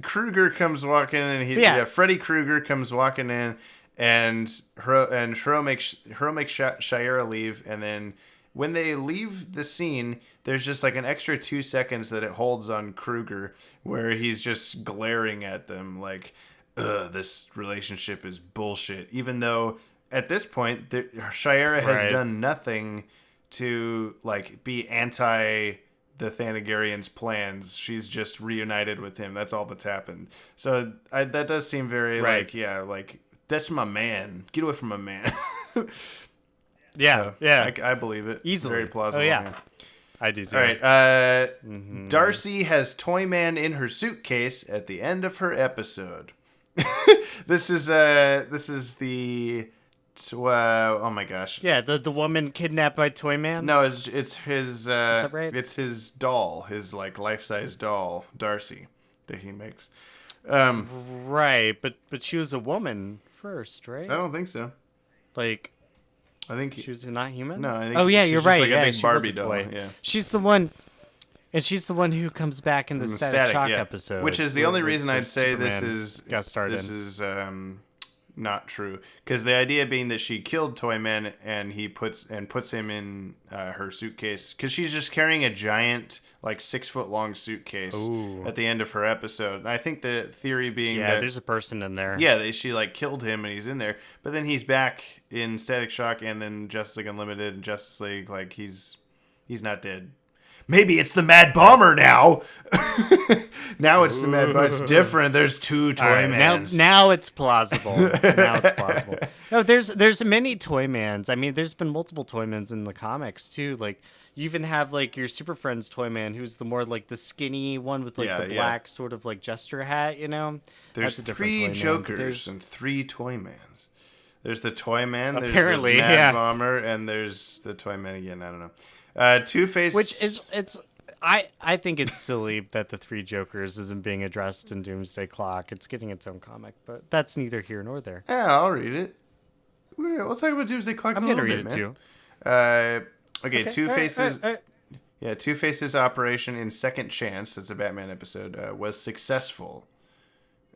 Kraager comes walking in, and Freddy Kraager comes walking in, and Hro makes Shayera leave, and then when they leave the scene, there's just like an extra 2 seconds that it holds on Kraager where he's just glaring at them like, this relationship is bullshit. Even though at this point, Shayera has done nothing to like be anti the Thanagarians' plans. She's just reunited with him. That's all that's happened. So that does seem very like that's my man. Get away from my man. Yeah, so, I believe it. Easily. Very plausible. Oh, yeah. I do too. All right. Darci has Toyman in her suitcase at the end of her episode. This is the oh my gosh. Yeah, the woman kidnapped by Toyman. No, it's his. Is that right? It's his doll, his like life-size doll, Darci, that he makes. Right, but she was a woman first, right? I don't think so. Like. I think she was not human. No, I think. Oh yeah, you're right. Like a big Barbie doll. Yeah. She's the one, and she's the one who comes back in the Static Shock episode. Which is the only reason I'd say Superman this is not true, because the idea being that she killed Toyman and he puts him in her suitcase, because she's just carrying a giant like 6-foot-long suitcase at the end of her episode. And I think the theory being that there's a person in there. Yeah, she like killed him and he's in there, but then he's back in Static Shock and then Justice League Unlimited and Justice League, like he's not dead. Maybe it's the Mad Bomber now. Now it's the Mad Bomber. It's different. There's two Toymans. Now it's plausible. No, there's many Toymans. I mean, there's been multiple Toymans in the comics too. Like you even have like your Super Friends Toyman, who's the more like the skinny one with like the black sort of like jester hat. You know, there's 3 Jokers and 3 Toymans. There's the Toyman. Apparently, there's the Mad Bomber, and there's the Toyman again. I don't know. Two-Face, which is I think it's silly that the 3 Jokers isn't being addressed in Doomsday Clock. It's getting its own comic, but that's neither here nor there. Yeah, I'll read it. We'll talk about Doomsday Clock. I'm gonna read it too. Okay, Two-Face's. Yeah, Two-Face's operation in Second Chance, that's a Batman episode, was successful.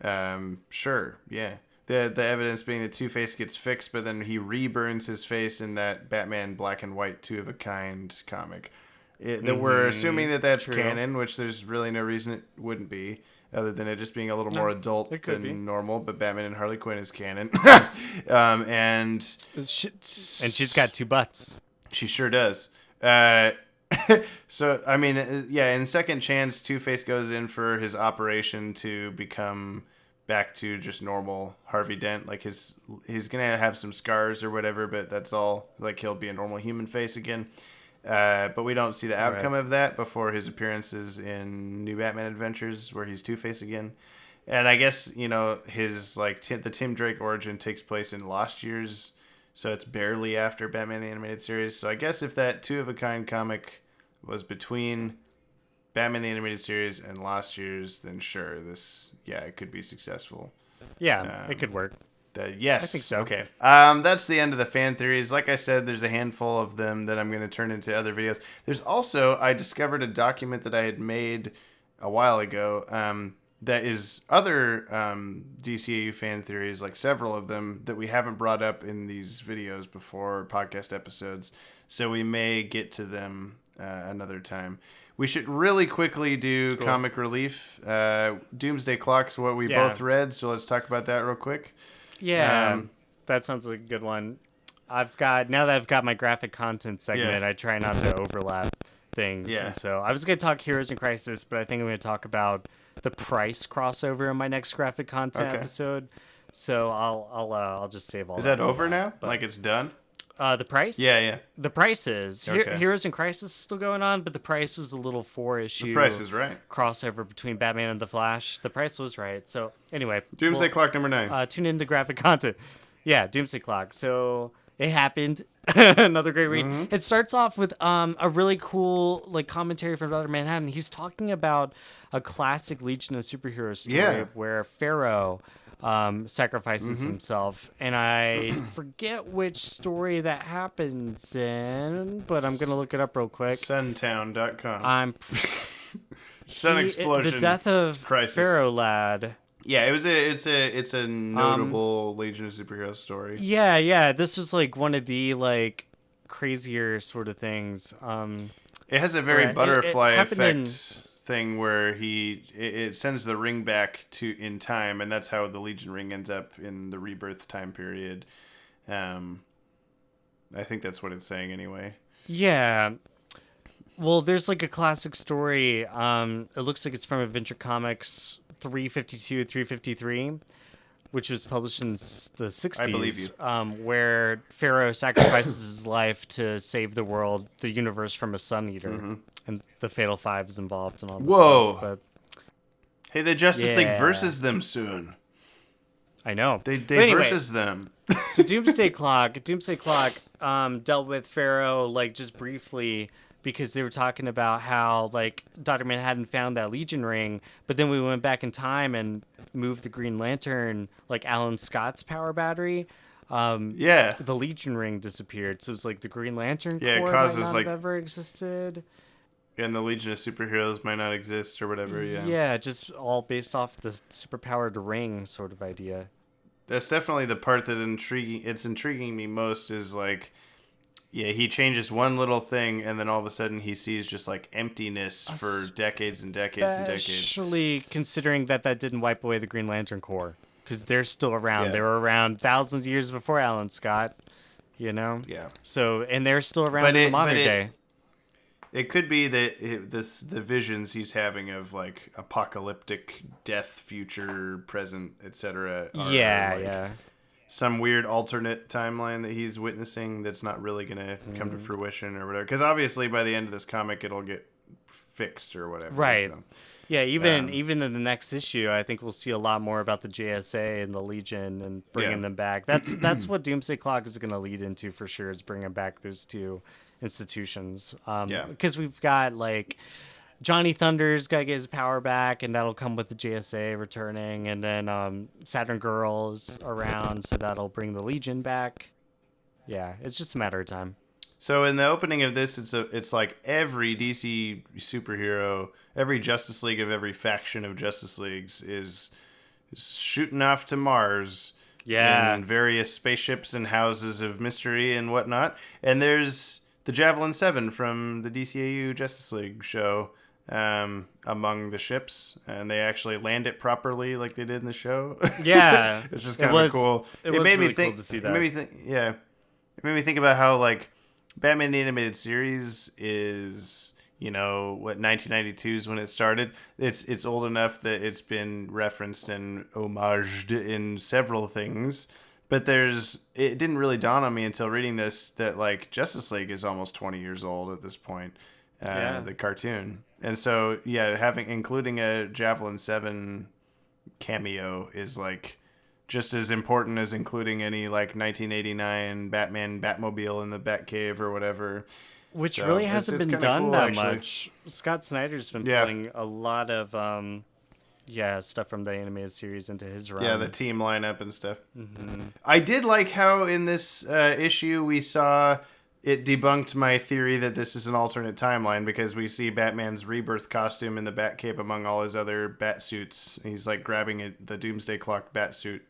Sure, yeah. The evidence being that Two-Face gets fixed, but then he reburns his face in that Batman Black and White 2 of a Kind comic. That we're assuming that that's True. canon, which there's really no reason it wouldn't be, other than it just being a little more adult than normal. But Batman and Harley Quinn is canon, and she's got 2 butts. she sure does. So I mean, yeah. In Second Chance, Two-Face goes in for his operation to become back to just normal Harvey Dent. Like he's gonna have some scars or whatever, but that's all. Like he'll be a normal human face again. But we don't see the outcome of that before his appearances in New Batman Adventures, where he's Two-Face again. And I guess, his the Tim Drake origin takes place in Lost Years, so it's barely after Batman the Animated Series. So I guess if that 2 of a Kind comic was between Batman the Animated Series and Lost Years, then sure, it could be successful. Yeah, it could work. Yes. I think so. Okay. That's the end of the fan theories. Like I said, there's a handful of them that I'm going to turn into other videos. There's also, I discovered a document that I had made a while ago that is other DCAU fan theories, like several of them that we haven't brought up in these videos before, podcast episodes. So we may get to them another time. We should really quickly do comic relief. Doomsday Clock's what we both read, so let's talk about that real quick. Yeah, that sounds like a good one. Now that I've got my graphic content segment, I try not to overlap things. Yeah. And so I was going to talk Heroes in Crisis, but I think I'm going to talk about the Price crossover in my next graphic content episode. So I'll just save all. Is that over now? Like it's done? The Price? Yeah. The Price is. Okay. Heroes in Crisis is still going on, but the Price was a little 4-issue. The Price is right. Crossover between Batman and the Flash. The Price was right. So anyway, Doomsday Clock number 9. tune into graphic content. Yeah, Doomsday Clock. So it happened. Another great read. Mm-hmm. It starts off with a really cool commentary from Dr. Manhattan. He's talking about a classic Legion of Superheroes story where Pharaoh sacrifices himself, and I forget which story that happens in, but I'm gonna look it up real quick. Suntown.com. Sun explosion. The death of crisis. Pharaoh Lad. Yeah, it's a notable Legion of Superheroes story. Yeah. This was one of the crazier sort of things. It has a very butterfly effect thing where it sends the ring back in time, and that's how the Legion ring ends up in the rebirth time period. I think that's what it's saying anyway. Yeah. Well, there's a classic story. It looks like it's from Adventure Comics 352, 353, which was published in the 60s. I believe you. Where Pharaoh sacrifices his life to save the world, the universe, from a Sun Eater. Mm-hmm. And the Fatal Five is involved and all this stuff. But hey, the Justice League versus them soon. I know. They versus them. So Doomsday Clock dealt with Pharaoh just briefly, because they were talking about how Dr. Manhattan found that Legion ring, but then we went back in time and moved the Green Lantern, Alan Scott's power battery. The Legion ring disappeared, so it's the Green Lantern Corps it causes might not have ever existed. And the Legion of Superheroes might not exist or whatever. Yeah, just all based off the superpowered ring sort of idea. That's definitely the part that intriguing me most is he changes one little thing, and then all of a sudden he sees just emptiness for decades and decades and decades. Especially considering that didn't wipe away the Green Lantern Corps, because they're still around. Yeah. They were around thousands of years before Alan Scott, Yeah. So, and they're still around in the modern day. It could be that the visions he's having of apocalyptic death, future, present, etc. Yeah. Some weird alternate timeline that he's witnessing that's not really going to come to fruition or whatever. Because obviously by the end of this comic, it'll get fixed or whatever. Right. So. Yeah, even in the next issue, I think we'll see a lot more about the JSA and the Legion and bringing them back. That's what Doomsday Clock is going to lead into for sure, is bringing back those two institutions. Because we've got Johnny Thunder's got to get his power back, and that'll come with the JSA returning, and then Saturn Girl's around, so that'll bring the Legion back. Yeah, it's just a matter of time. So in the opening of this, it's like every DC superhero, every Justice League of every faction of Justice Leagues is shooting off to Mars. Yeah. In various spaceships and houses of mystery and whatnot. And there's the Javelin 7 from the DCAU Justice League show among the ships. And they actually land it properly like they did in the show. Yeah. It's just kind of cool. It was made really me think, cool to see that. It made me think, yeah. It made me think about how, like, Batman the Animated Series is... 1992 is when it started. It's old enough that it's been referenced and homaged in several things. But it didn't really dawn on me until reading this that like Justice League is almost 20 years old at this point. The cartoon. And so including a Javelin 7 cameo is like just as important as including any like 1989 Batman Batmobile in the Batcave or whatever. Which really hasn't been done cool, that actually. much. Scott Snyder's been putting a lot of stuff from the animated series into his run. Yeah, the team lineup and stuff. Mm-hmm. I did like how in this issue we saw it debunked my theory that this is an alternate timeline because we see Batman's rebirth costume in the Batcave among all his other bat suits. He's like grabbing the Doomsday Clock bat suit.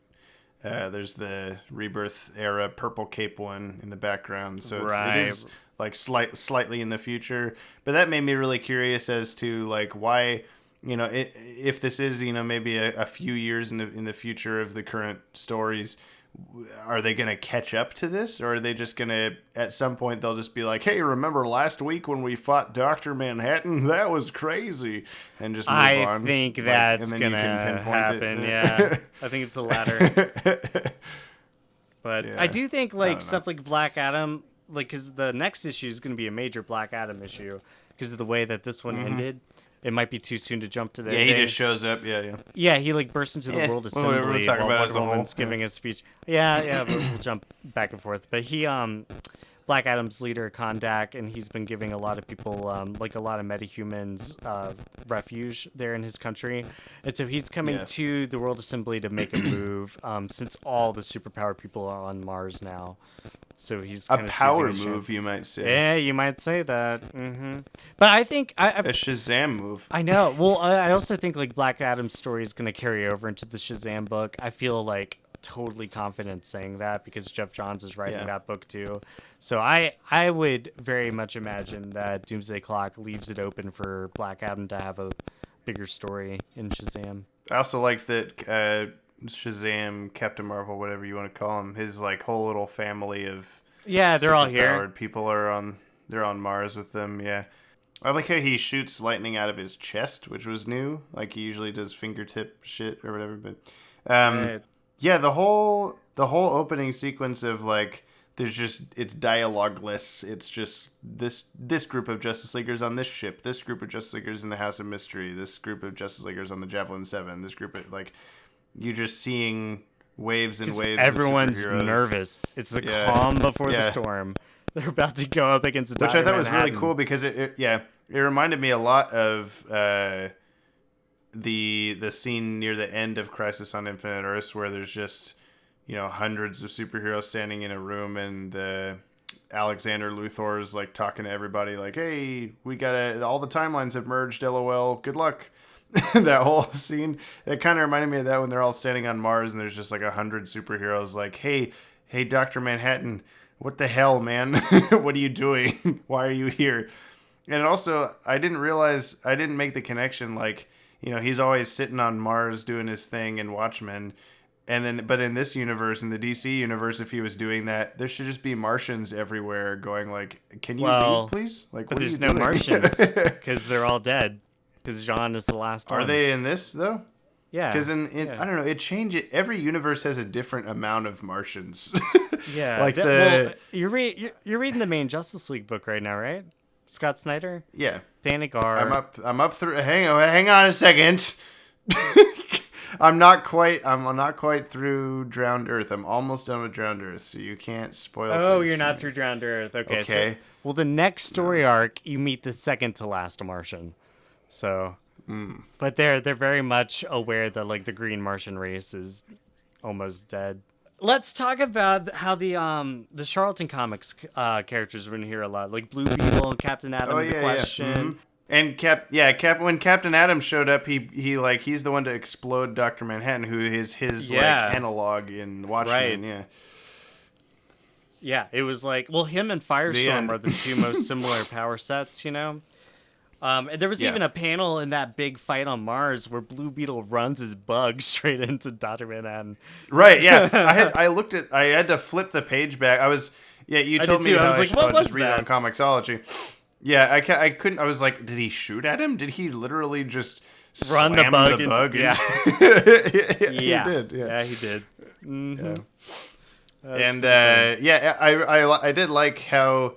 There's the rebirth era purple cape one in the background. So it is like slightly in the future, but that made me really curious as to like why, if this is maybe a few years in the future of the current stories, are they going to catch up to this, or are they just going to at some point they'll just be like, hey, remember last week when we fought Dr. Manhattan? That was crazy, and just move on. I think that's gonna happen. Yeah, I think it's the latter. But yeah. I do think like stuff like Black Adam. Like, because the next issue is going to be a major Black Adam issue because of the way that this one ended. It might be too soon to jump to the ending. He just shows up. Yeah. Yeah, he like bursts into the world assembly we'll talk while about Wonder Woman's giving a speech. Yeah, we'll jump back and forth. But he, Black Adam's leader, Kondak, and he's been giving a lot of people, like a lot of metahumans, refuge there in his country. And so he's coming to the world assembly to make a move, since all the superpowered people are on Mars now. So he's a power move, you might say. Yeah, you might say that. Mm-hmm. But I think a Shazam move. I know. Well, I also think like Black Adam's story is going to carry over into the Shazam book. I feel like totally confident saying that because Jeff Johns is writing that book too. So I would very much imagine that Doomsday Clock leaves it open for Black Adam to have a bigger story in Shazam. I also like that. Shazam, Captain Marvel, whatever you want to call him, his like whole little family of they're all here. People are on Mars with them. Yeah, I like how he shoots lightning out of his chest, which was new. Like he usually does fingertip shit or whatever. But yeah, the whole opening sequence of like it's dialogueless. It's just this group of Justice Leaguers on this ship, this group of Justice Leaguers in the House of Mystery, this group of Justice Leaguers on the Javelin 7, this group of like. You're just seeing waves and waves. Everyone's of superheroes. Nervous. It's the calm before the storm. They're about to go up against a Which I thought was really cool because it reminded me a lot of the scene near the end of Crisis on Infinite Earths where there's just hundreds of superheroes standing in a room and Alexander Luthor's like talking to everybody like, hey, all the timelines have merged. LOL. Good luck. That whole scene, it kind of reminded me of that when they're all standing on Mars and there's just like 100 superheroes like, hey Dr. Manhattan, what the hell, man? What are you doing? Why are you here? And also I didn't make the connection like, he's always sitting on Mars doing his thing in Watchmen. But in this universe, in the DC universe, if he was doing that, there should just be Martians everywhere going like, can you leave, please? Like, but what there's are you doing? no Martians because they're all dead. Because John is the last one. Are they in this, though? Yeah. Because I don't know, it changes. Every universe has a different amount of Martians. Yeah. Like you're reading the main Justice League book right now, right? Scott Snyder? Yeah. Thanagar. I'm up through. Hang on a second. I'm not quite through Drowned Earth. I'm almost done with Drowned Earth, so you can't spoil things. You're not through Drowned Earth. Okay. So, well, the next story arc, you meet the second to last Martian. So, but they're very much aware that like the Green Martian race is almost dead. Let's talk about how the Charlton Comics characters are in here a lot, like Blue Beetle and Captain Atom. The Question. And when Captain Atom showed up, he's the one to explode Dr. Manhattan, who is his like analog in Watchmen. Right. Yeah. Yeah, it was like, well, him and Firestorm are the two most similar power sets, you know? And there was even a panel in that big fight on Mars where Blue Beetle runs his bug straight into Dr. Manhattan. Right, yeah. I had to flip the page back. You told me I was like, what was just read it on Comixology. Yeah, I couldn't. I was like, did he shoot at him? Did he literally just run slam the bug? Yeah. He did. Yeah, he did. Mm-hmm. Yeah. I did like how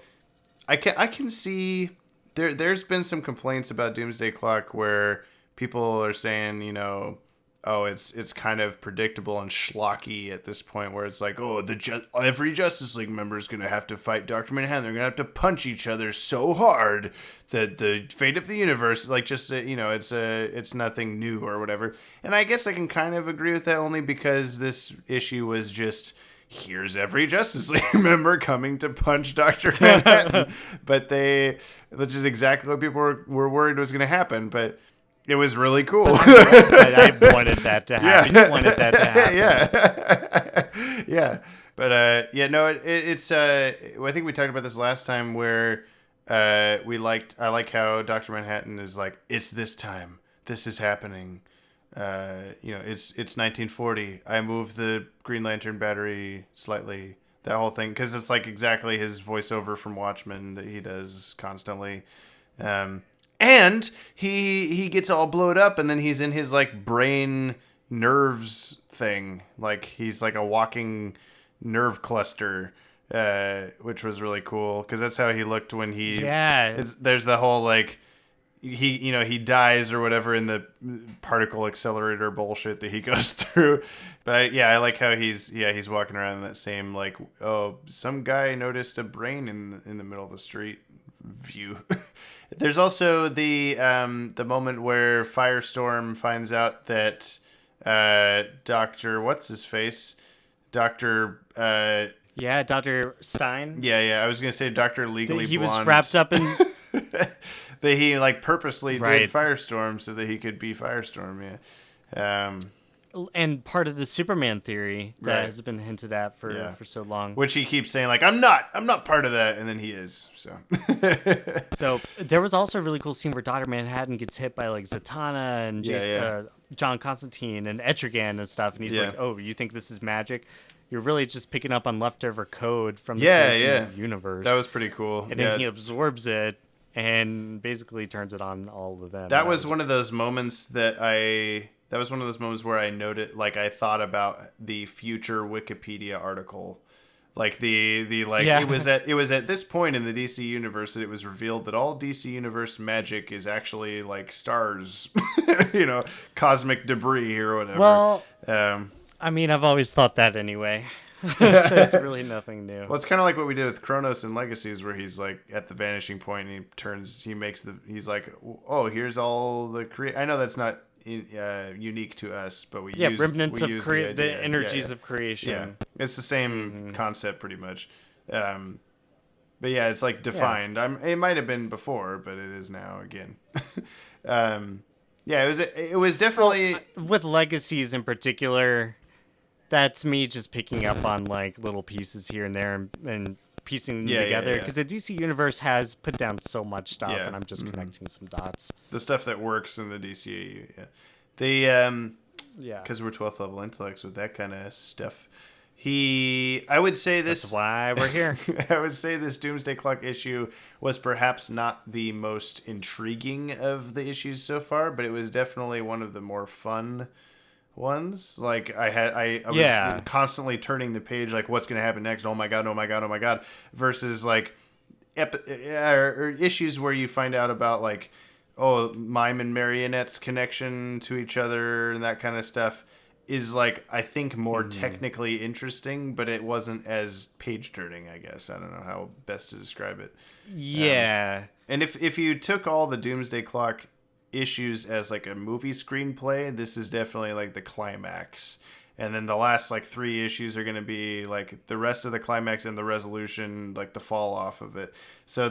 I can see there's been some complaints about Doomsday Clock where people are saying, you know, oh, it's kind of predictable and schlocky at this point, where it's like, oh, every Justice League member is going to have to fight Dr. Manhattan. They're going to have to punch each other so hard that the fate of the universe, like, just, you know, it's nothing new or whatever. And I guess I can kind of agree with that, only because this issue was just, here's every Justice League member coming to punch Dr. Manhattan. Which is exactly what people were worried was going to happen. But it was really cool. I wanted that to happen. You wanted that to happen. Yeah. But it's I think we talked about this last time, where I like how Dr. Manhattan is like, it's this time. This is happening. It's 1940. I moved the Green Lantern battery slightly. That whole thing, because it's like exactly his voiceover from Watchmen that he does constantly. And he gets all blowed up, and then he's in his like brain nerves thing. Like he's like a walking nerve cluster, which was really cool, because that's how he looked when he. Yeah. There's the whole like. He dies or whatever in the particle accelerator bullshit that he goes through. But I like how he's walking around in that same like, oh, some guy noticed a brain in the middle of the street view. There's also the moment where Firestorm finds out that Dr. what's his face? Dr. Dr. Stein. Yeah, I was gonna say Dr. Legally he Blonde. was wrapped up in that he like purposely did Firestorm so that he could be Firestorm. And part of the Superman theory that has been hinted at for so long, which he keeps saying like, I'm not part of that, and then he is. So there was also a really cool scene where Dr. Manhattan gets hit by like Zatanna and John Constantine and Etrigan and stuff, and he's like, oh, you think this is magic? You're really just picking up on leftover code from the universe. That was pretty cool. And then he absorbs it and basically turns it on all of them. That was one of those moments where I noted, like, I thought about the future Wikipedia article. Like it was at this point in the DC universe that it was revealed that all DC universe magic is actually like stars, cosmic debris or whatever. Well, I mean, I've always thought that anyway. So it's really nothing new. Well, it's kind of like what we did with Kronos and Legacies, where he's like at the vanishing point and he's like, oh, here's all the I know that's not unique to us, but we use remnants of the energies of creation. Yeah, it's the same concept pretty much. But yeah, it's like defined. It might have been before, but it is now again. It was definitely with Legacies in particular. That's me just picking up on like little pieces here and there and piecing them together, because the DC universe has put down so much stuff, and I'm just connecting some dots. The stuff that works in the DCAU, because we're 12th level intellects with that kind of stuff. I would say this. That's why we're here. I would say this Doomsday Clock issue was perhaps not the most intriguing of the issues so far, but it was definitely one of the more fun ones. Like I was constantly turning the page, like, what's going to happen next? Oh my god. Versus like or issues where you find out about like, oh, Mime and Marionette's connection to each other and that kind of stuff is like, I think more technically interesting, but it wasn't as page turning, I guess. I don't know how best to describe it. Yeah. And if you took all the Doomsday Clock issues as like a movie screenplay, this is definitely like the climax, and then the last like 3 issues are going to be like the rest of the climax and the resolution, like the fall off of it. So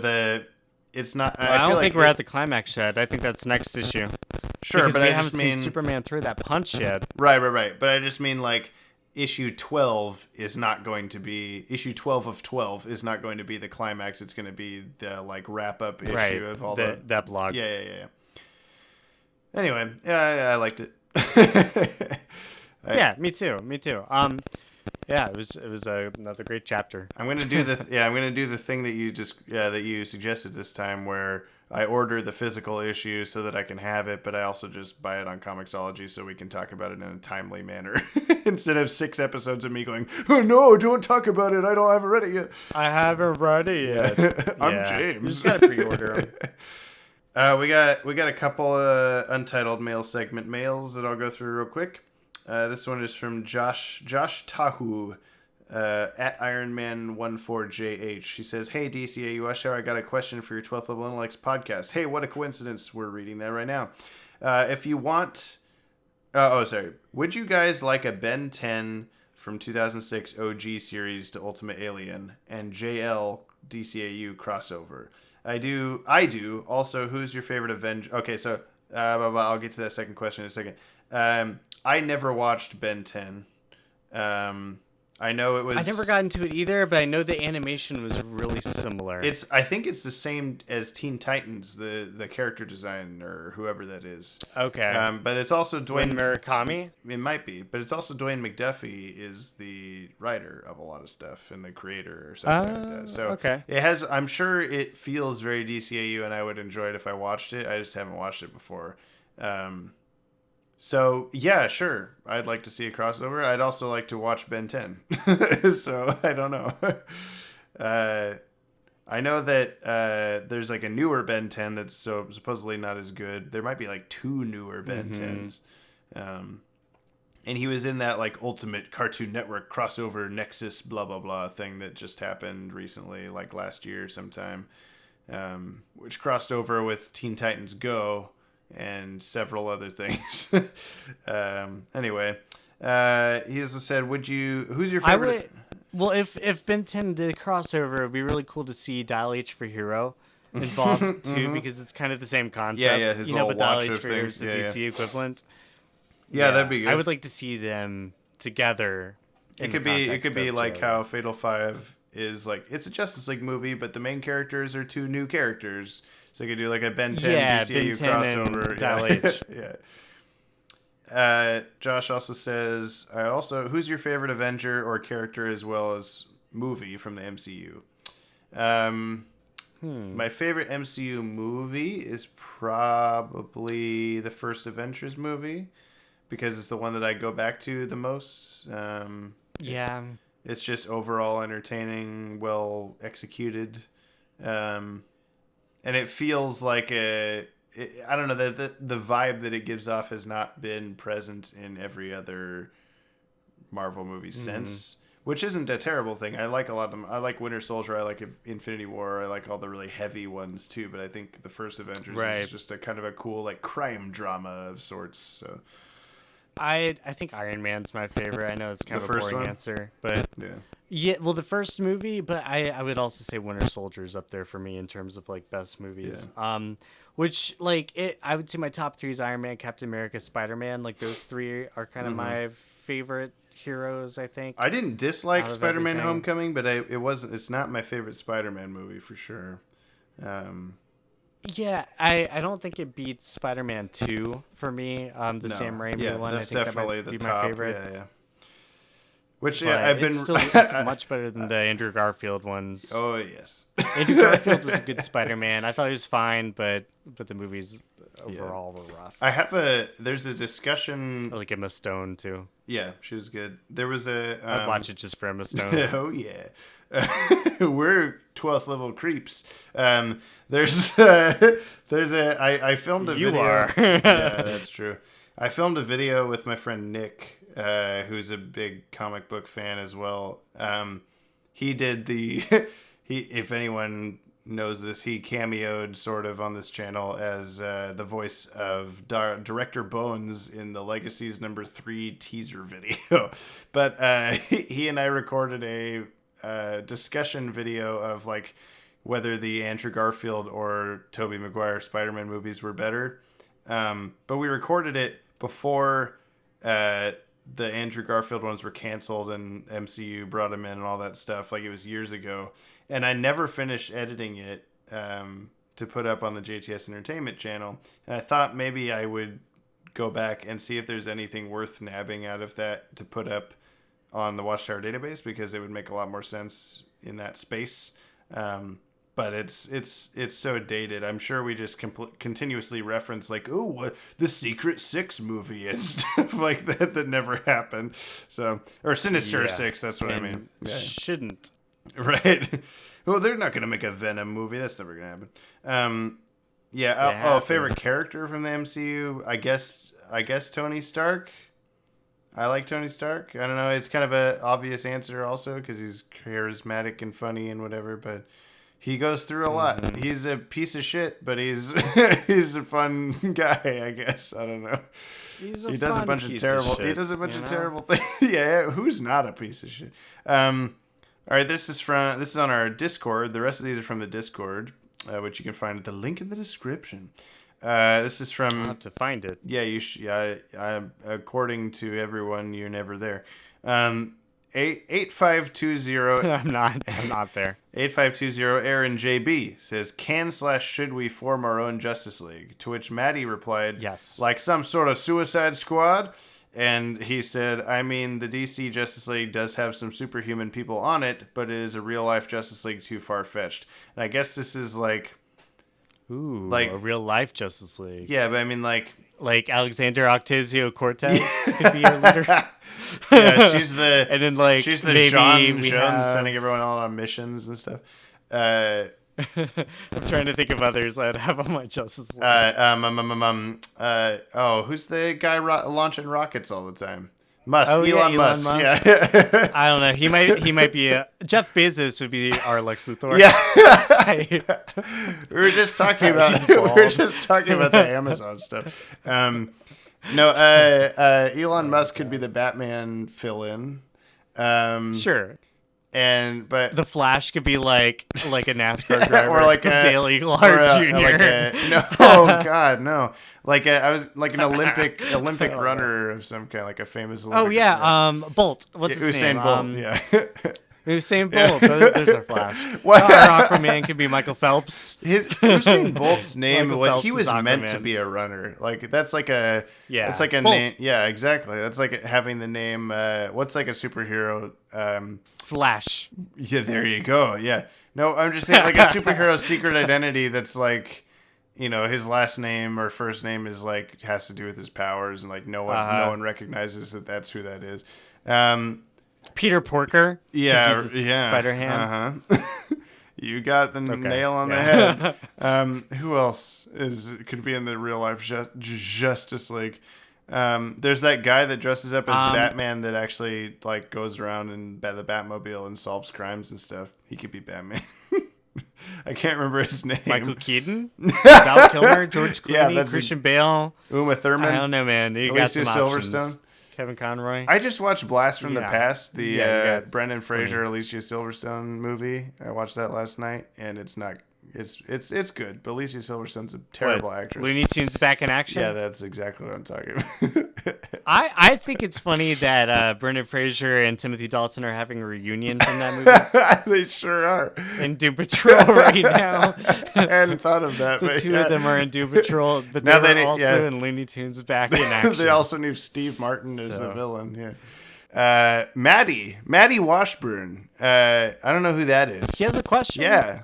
it's not. Well, I feel don't like think we're at the climax yet. I think that's next issue. Sure, Because but we I haven't just seen mean Superman throw that punch yet. right. But I just mean like issue 12 is not going to be issue 12 of 12 is not going to be the climax. It's going to be the like wrap up issue of all that blog. Yeah. Anyway, I liked it. Yeah, me too. Yeah, it was another great chapter. I'm gonna do the thing that you suggested this time, where I order the physical issue so that I can have it, but I also just buy it on Comixology so we can talk about it in a timely manner instead of 6 episodes of me going, "Oh no, don't talk about it. I haven't read it yet." I haven't read it yet. I'm James. You just gotta pre-order them. We got a couple Untitled mail segment mails that I'll go through real quick. This one is from Josh Tahu at Ironman14JH. He says, "Hey DCAU Show, I got a question for your 12th Level Intellects podcast. Hey, what a coincidence we're reading that right now. If you want, would you guys like a Ben 10 from 2006 OG series to Ultimate Alien and JL DCAU crossover? I do. Also, who's your favorite Avenger?" Okay, so I'll get to that second question in a second. I never watched Ben 10. I know it was. I never got into it either, but I know the animation was really similar. I think it's the same as Teen Titans, the character design or whoever that is. Okay. But it's also Dwayne Murakami. It might be, but it's also Dwayne McDuffie is the writer of a lot of stuff and the creator or something like that. So okay. It has. I'm sure it feels very DCAU, and I would enjoy it if I watched it. I just haven't watched it before. So yeah, sure. I'd like to see a crossover. I'd also like to watch Ben 10. So I don't know. I know that there's like a newer Ben 10 that's supposedly not as good. There might be like 2 newer Ben 10s. And he was in that like Ultimate Cartoon Network crossover Nexus blah blah blah thing that just happened recently, like last year sometime, which crossed over with Teen Titans Go and several other things. Anyway, he also said, who's your favorite? Well, if Ben 10 did a crossover, it'd be really cool to see Dial H for Hero involved too, because it's kind of the same concept. Yeah, his little but Dial watch H of for Hero things. is the DC equivalent. Yeah, that'd be good. I would like to see them together. It could be like how Fatal 5 is like, it's a Justice League movie, but the main characters are 2 new characters. So you could do like a Ben 10 DCAU Ben 10 crossover. And Dial H. Yeah. Josh also says, who's your favorite Avenger or character as well as movie from the MCU? My favorite MCU movie is probably the first Avengers movie, because it's the one that I go back to the most. It's just overall entertaining, well executed. And it feels like I don't know, the vibe that it gives off has not been present in every other Marvel movie since, which isn't a terrible thing. I like a lot of them. I like Winter Soldier. I like Infinity War. I like all the really heavy ones too. But I think the first Avengers is just a kind of a cool like crime drama of sorts. So I think Iron Man's my favorite. I know it's kind of a boring answer, but yeah. Yeah, well, the first movie, but I would also say Winter Soldier's up there for me in terms of like best movies. Yeah. Which like I would say my top 3 is Iron Man, Captain America, Spider-Man. Like those 3 are kind of my favorite heroes, I think. I didn't dislike Spider-Man everything. Homecoming, but it's not my favorite Spider-Man movie for sure. Yeah, I don't think it beats Spider-Man 2 for me. The Sam Raimi one. That's I think definitely that might be top. my favorite. Yeah. Which But I've been. It's much better than the Andrew Garfield ones. Oh yes. Andrew Garfield was a good Spider-Man. I thought he was fine, but the movies overall were rough. There's a discussion. I like Emma Stone too. Yeah, she was good. There was a. I'd watch it just for Emma Stone. Oh yeah. We're 12th level creeps. There's a. I filmed a video. You are. Yeah, that's true. I filmed a video with my friend Nick, who's a big comic book fan as well. He did if anyone knows this, he cameoed sort of on this channel as the voice of Director Bones in the Legacies #3 teaser video. But he and I recorded a discussion video of like whether the Andrew Garfield or Tobey Maguire Spider-Man movies were better. But we recorded it before the Andrew Garfield ones were canceled and MCU brought him in and all that stuff. Like, it was years ago. And I never finished editing it to put up on the JTS Entertainment channel. And I thought maybe I would go back and see if there's anything worth nabbing out of that to put up on the Watchtower database, because it would make a lot more sense in that space. But it's so dated. I'm sure we just continuously reference like, oh, the Secret Six movie and stuff like that never happened. So, or Sinister Six, that's what I mean. Yeah. Shouldn't. Right. Well, they're not going to make a Venom movie. That's never going to happen. Favorite character from the MCU? I guess Tony Stark. I like Tony Stark. I don't know. It's kind of an obvious answer also because he's charismatic and funny and whatever, but he goes through a lot. Mm-hmm. He's a piece of shit, but he's a fun guy, I guess. I don't know. He does a bunch of terrible things. Yeah, who's not a piece of shit? All right, this is on our Discord. The rest of these are from the Discord, which you can find at the link in the description. This is from. I'll have to find it. Yeah, you. According to everyone, you're never there. 8520. I'm not there. 8520 Aaron JB says, should we form our own Justice League? To which Maddie replied, yes. Like some sort of Suicide Squad? And he said, I mean, the DC Justice League does have some superhuman people on it, but it is a real-life Justice League too far-fetched. And I guess this is like... Ooh, like a real-life Justice League. Yeah, but I mean, like Alexander Ocasio-Cortez could be our leader. Yeah, she's the... And then, like, she's the maybe Jean sending everyone on missions and stuff. I'm trying to think of others I'd have on my Justice League. Who's the guy launching rockets all the time? Musk. Oh, Elon Musk. Yeah. I don't know. He might be Jeff Bezos would be our Lex Luthor. Yeah. we were just talking about the Amazon stuff. Elon Musk could be the Batman fill-in. Sure. But the Flash could be like a NASCAR driver, or like Dale Eaglehart Jr. I was like an Olympic runner of some kind, like a famous Olympic. Oh yeah, Bolt. What's his name? Usain Bolt. Yeah. Usain Bolt. There's our Flash. Our Aquaman could be Michael Phelps. Usain Bolt's name, he was meant to be a runner. Like that's like a It's like a name. Yeah, exactly. That's like having the name. What's like a superhero? Flash. Yeah, there you go. Yeah. No, I'm just saying like a superhero secret identity that's like, his last name or first name is like has to do with his powers, and like no one recognizes that that's who that is. Peter Porker. Yeah, Spider-Ham. You got the nail on the head. Who else could be in the real life Justice League? There's that guy that dresses up as Batman that actually like goes around in the Batmobile and solves crimes and stuff. He could be Batman. I can't remember his name. Michael Keaton, Val Kilmer, George Clooney, Christian Bale, Uma Thurman. I don't know, man. You got some Silverstone. Options. Kevin Conroy. I just watched Blast from the Past, the Brendan Fraser, Alicia Silverstone movie. I watched that last night, and it's not. It's good, but Alicia Silverstone's a terrible actress. Looney Tunes back in action? Yeah, that's exactly what I'm talking about. I think it's funny that Brendan Fraser and Timothy Dalton are having a reunion from that movie. They sure are. In Doom Patrol right now. I hadn't thought of that. The two of them are in Doom Patrol, but they're also in Looney Tunes back in action. They also knew Steve Martin as the villain. Yeah. Maddie Washburn. I don't know who that is. He has a question. Yeah.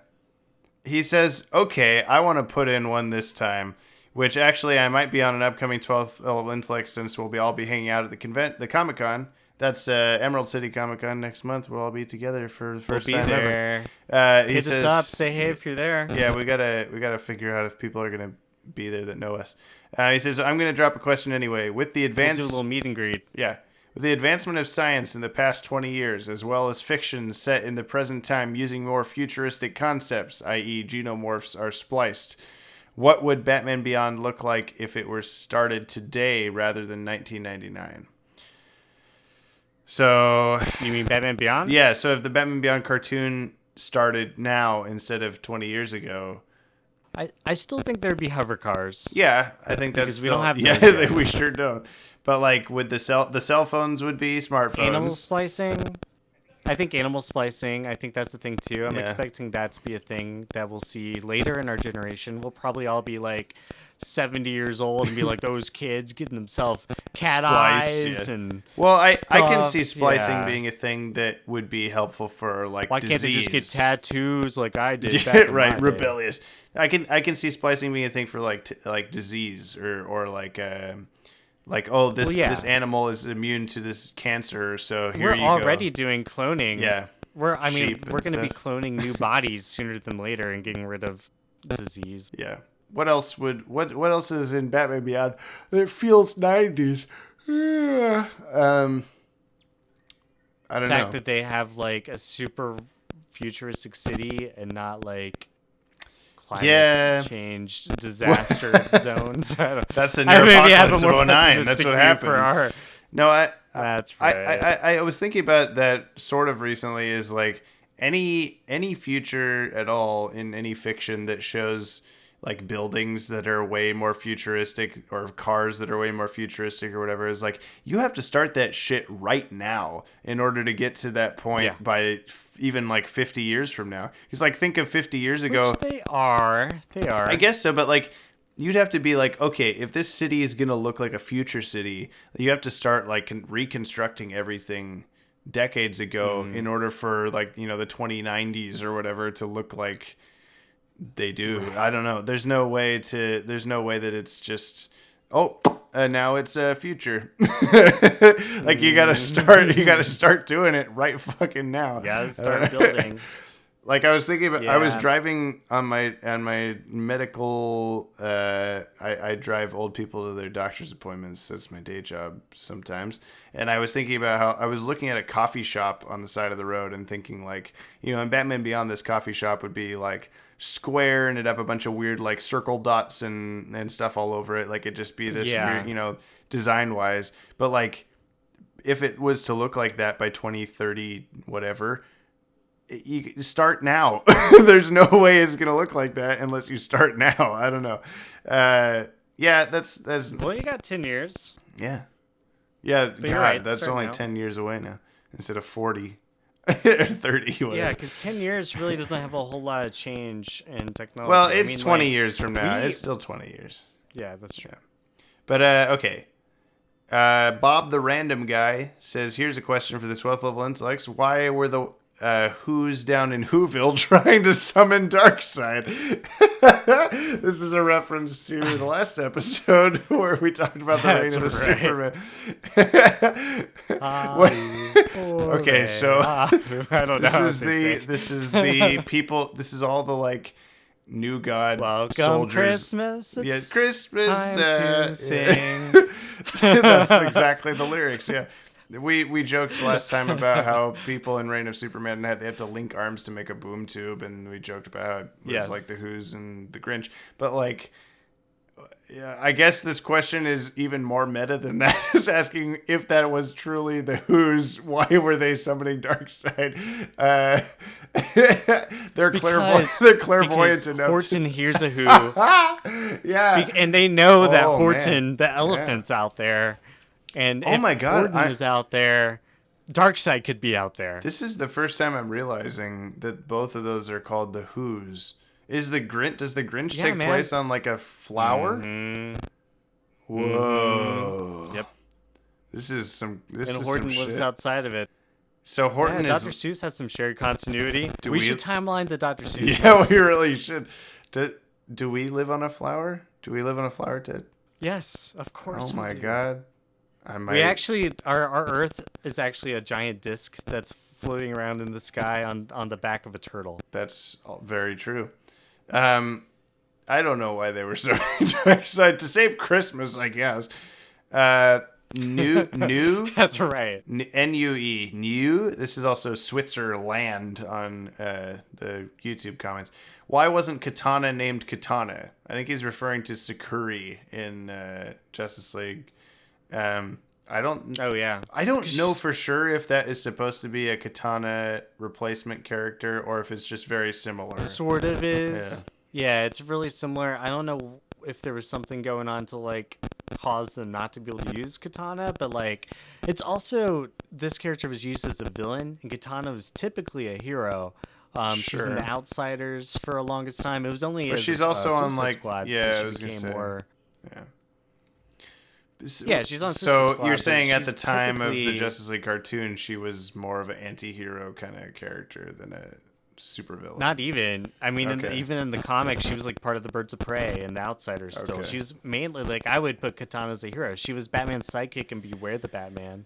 He says, okay, I want to put in one this time, which actually I might be on an upcoming 12th Level Intellects since we'll all be hanging out at the Comic-Con. That's Emerald City Comic-Con next month. We'll all be together for the first time there. ever. Hit us up. Say hey if you're there. Yeah, we gotta figure out if people are going to be there that know us. He says, I'm going to drop a question anyway. With the we'll do a little meet and greet. Yeah. With the advancement of science in the past 20 years, as well as fiction set in the present time using more futuristic concepts, i.e. xenomorphs are spliced, what would Batman Beyond look like if it were started today rather than 1999? So... You mean Batman Beyond? Yeah, so if the Batman Beyond cartoon started now instead of 20 years ago. I still think there'd be hover cars. Yeah, I think that's Because we don't have yeah, those yet. we sure don't. But like with the cell phones would be smartphones. Animal splicing. I think animal splicing, I think that's the thing too. I'm Yeah. expecting that to be a thing that we'll see later in our generation. We'll probably all be like 70 years old and be like those kids getting themselves cat Spliced, eyes yeah. and Well, I can stuff, see splicing yeah. being a thing that would be helpful for like Why disease. can't they just get tattoos like I did? Yeah, Back in right, my day? rebellious. I can see splicing being a thing for like disease or like oh this Well, yeah. this animal is immune to this cancer, so here We're you already go. doing cloning. Yeah. We're Sheep we're and going to be stuff. cloning new bodies sooner than later and getting rid of disease. Yeah. What else is in Batman Beyond that feels 90s? I don't The fact know. that they have like a super futuristic city and not like climate Yeah. change disaster zones. I don't, That's the I maybe have a neuroapocalypse more of 09. That's pessimistic what view happened. for our. No, That's right. I was thinking about that sort of recently. Is like any future at all in any fiction that shows like buildings that are way more futuristic or cars that are way more futuristic or whatever, is like you have to start that shit right now in order to get to that point Yeah. by even like 50 years from now. Because like think of 50 years ago. Which they are. I guess so, but like you'd have to be like, okay, if this city is gonna look like a future city, you have to start like reconstructing everything decades ago in order for like the 2090s or whatever to look like they do. I don't know. There's no way that it's just now it's a future. Like you gotta start doing it right fucking now. You gotta start building. Like I was thinking about, I was Yeah. driving on my medical. I drive old people to their doctor's appointments. That's my day job sometimes. And I was thinking about how I was looking at a coffee shop on the side of the road and thinking like, in Batman Beyond, this coffee shop would be like square and it'd have a bunch of weird like circle dots and stuff all over it. Like it'd just be this Yeah. weird, design wise. But like, if it was to look like that by 2030, whatever. You start now. There's no way it's gonna look like that unless you start now. I don't know. Yeah, that's Well, you got 10 years. yeah. you're God, right, that's start only now. 10 years away now instead of 40 or 30. Whatever. Yeah, because 10 years really doesn't have a whole lot of change in technology. Well, I it's mean, 20 like, years from now. we- It's still 20 years. Yeah, that's true. But okay. Bob the random guy says, here's a question for the 12th level intellects. Why were the Who's down in Whoville trying to summon Darkseid? This is a reference to the last episode where we talked about the reign of the That's right. Superman. Okay, so I don't know. this is the people. This is all the like new god Welcome soldiers. Christmas. Yeah, It's Christmas time yeah. to sing. That's exactly the lyrics. Yeah, we joked last time about how people in Reign of Superman they have to link arms to make a boom tube, and we joked about how it was Yes. like the Who's and the Grinch. But like, yeah, I guess this question is even more meta than that. It's asking if that was truly the Who's. Why were they summoning Darkseid? They're clairvoyant. They're clairvoyant Because enough. Horton hears a who, Yeah. and they know that Oh, Horton, man. the elephant's out there, and Oh if my God, Horton is out there, Darkseid could be out there. This is the first time I'm realizing that both of those are called the Who's. Does the Grinch Yeah, take man. place on like a flower? Mhm. Whoa. Yep. This is some And some Horton shit. lives outside of it. So Horton Yeah, is Dr. Seuss has some shared continuity. Do we we- should timeline the Dr. Seuss. Yeah, books. we really should. Do we live on a flower? Do we live on a flower, Ted? Yes, of course. Oh we my do. god. I might We actually, our Earth is actually a giant disc that's floating around in the sky on the back of a turtle. That's very true. I don't know why they were so excited to save Christmas, I guess. New That's right. NUE, new. This is also Switzerland on the YouTube comments. Why wasn't Katana named Katana? I think he's referring to Sakuri in Justice League. I don't. Oh yeah. I don't know for sure if that is supposed to be a Katana replacement character or if it's just very similar. Sort of is. Yeah, it's really similar. I don't know if there was something going on to like cause them not to be able to use Katana, but like it's also this character was used as a villain and Katana was typically a hero. She was in the Outsiders for a longest time. It was only but as she's also on Suicide like Squad yeah, that I was she gonna became say more. yeah. Yeah, she's on Suicide So Squad, you're but saying at the she's time of the typically- Justice League cartoon, she was more of an anti-hero kind of character than a supervillain. Not even. I mean, Okay. even in the comics, she was like part of the Birds of Prey and the Outsiders still. Okay. She was mainly like, I would put Katana as a hero. She was Batman's sidekick and Beware the Batman,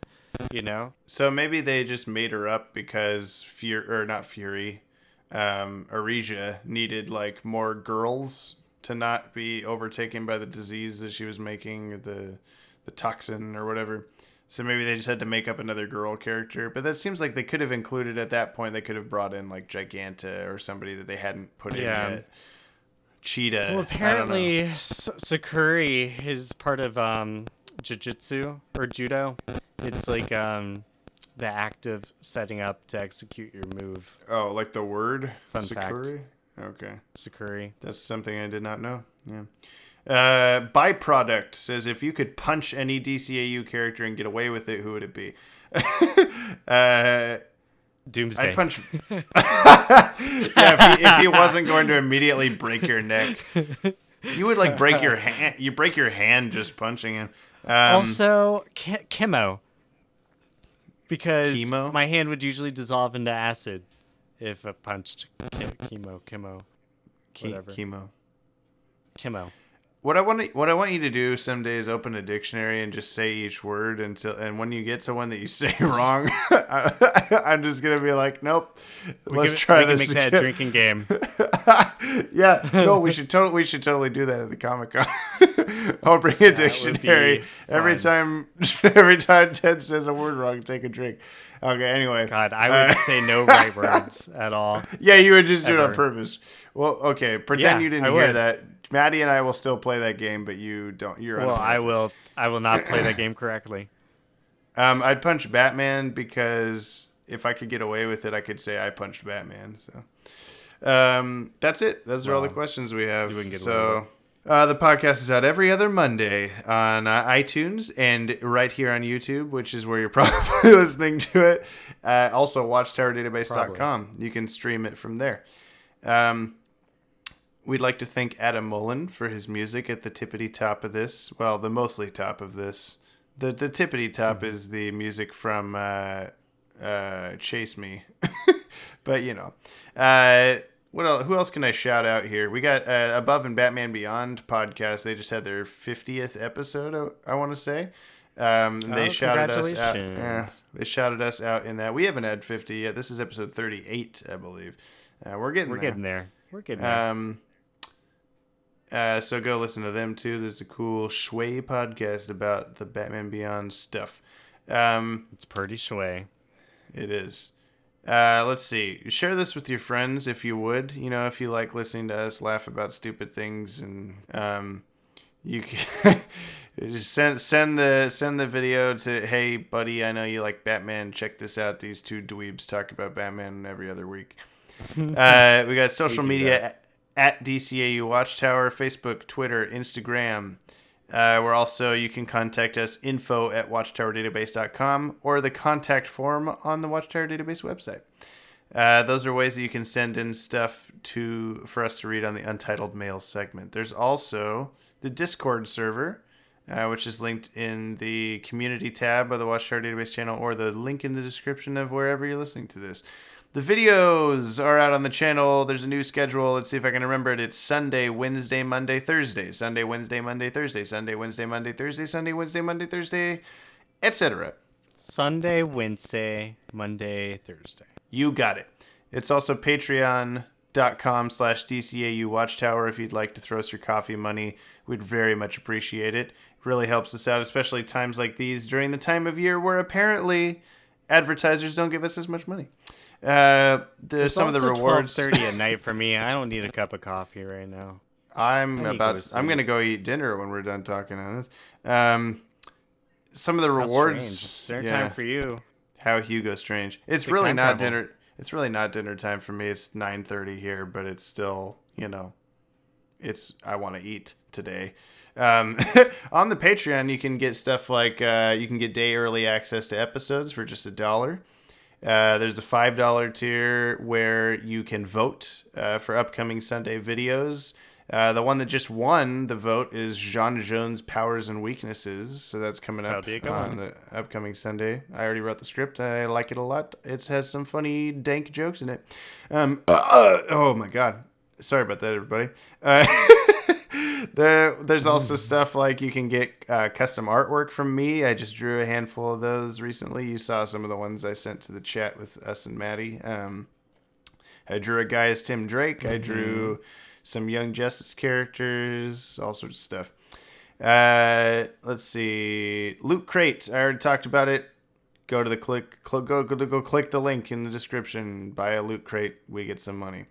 you know? So maybe they just made her up because Arisia needed like more girls to not be overtaken by the disease that she was making, the toxin or whatever. So maybe they just had to make up another girl character. But that seems like they could have included at that point. They could have brought in like Giganta or somebody that they hadn't put in yet. Cheetah. Well, apparently Sakuri is part of jiu-jitsu or judo. It's like the act of setting up to execute your move. Oh, like the word? Fun Sakuri? fact. Okay. Sakuri. That's something I did not know. Yeah. Byproduct says, if you could punch any DCAU character and get away with it, who would it be? Doomsday. I'd punch. Yeah, if he wasn't going to immediately break your neck, you would like break your hand. You break your hand just punching him. Also, chemo. Because Chemo? my hand would usually dissolve into acid if I punched chemo. Whatever. Chemo. What I want you to do someday is open a dictionary and just say each word and when you get to one that you say wrong, I'm just gonna be like, nope. Let's try this. We can make that a drinking game. Yeah, no, we should totally do that at the Comic-Con. I'll bring a dictionary every time Ted says a word wrong. Take a drink. Okay. Anyway, God, I would say no right words at all. Yeah, you would just do it on Ever. purpose. Well, okay. Pretend you didn't hear would. that. Maddie and I will still play that game, but you don't. You're Well, unaware. I will not play that game correctly. I'd punch Batman because if I could get away with it, I could say I punched Batman. So, that's it. Those are all the questions we have. You wouldn't get away with The podcast is out every other Monday on iTunes and right here on YouTube, which is where you're probably listening to it. Also, WatchTowerDatabase.com. You can stream it from there. We'd like to thank Adam Mullen for his music at the tippity top of this. Well, the mostly top of this. The tippity top is the music from Chase Me. But, you know. What else? Who else can I shout out here? We got Above and Batman Beyond podcast. They just had their 50th episode, I want to say. They shouted us out. Yeah, they shouted us out in that. We haven't had 50 yet. This is episode 38, I believe. We're getting there. We're getting there. So go listen to them too. There's a cool Shway podcast about the Batman Beyond stuff. It's pretty shway. It is. Let's see. Share this with your friends if you would. You know, if you like listening to us laugh about stupid things, and you can just send the video to, hey buddy, I know you like Batman. Check this out. These two dweebs talk about Batman every other week. We got social media at DCAU Watchtower, Facebook, Twitter, Instagram. We're also, you can contact us, info@watchtowerdatabase.com, or the contact form on the Watchtower Database website. Those are ways that you can send in stuff for us to read on the Untitled Mail segment. There's also the Discord server, which is linked in the community tab of the Watchtower Database channel, or the link in the description of wherever you're listening to this. The videos are out on the channel. There's a new schedule. Let's see if I can remember it. It's Sunday, Wednesday, Monday, Thursday. Sunday, Wednesday, Monday, Thursday. Sunday, Wednesday, Monday, Thursday. Sunday, Wednesday, Monday, Thursday, etc. Sunday, Wednesday, Monday, Thursday. You got it. It's also patreon.com/DCAU Watchtower if you'd like to throw us your coffee money. We'd very much appreciate it. It really helps us out, especially times like these during the time of year where apparently advertisers don't give us as much money. There's some of the rewards. 12:30 at night for me. I don't need a cup of coffee right now. I'm gonna go eat dinner when we're done talking on this. some of the rewards. It's dinner time for you. How Hugo Strange. It's Big really time not travel. dinner. It's really not dinner time for me. It's 9:30 here, but it's still, I want to eat today. On the Patreon, you can get stuff like you can get day early access to episodes for just $1. There's a $5 tier where you can vote for upcoming Sunday videos. The one that just won the vote is Jean Jones' Powers and Weaknesses. So that's coming up on the upcoming Sunday. I already wrote the script. I like it a lot. It has some funny, dank jokes in it. Oh, my God. Sorry about that, everybody. There's also stuff like you can get custom artwork from me. I just drew a handful of those recently. You saw some of the ones I sent to the chat with us and Maddie. I drew a guy as Tim Drake. I drew some Young Justice characters, all sorts of stuff. Let's see. Loot Crate. I already talked about it. Go to the go click the link in the description. Buy a Loot Crate. We get some money.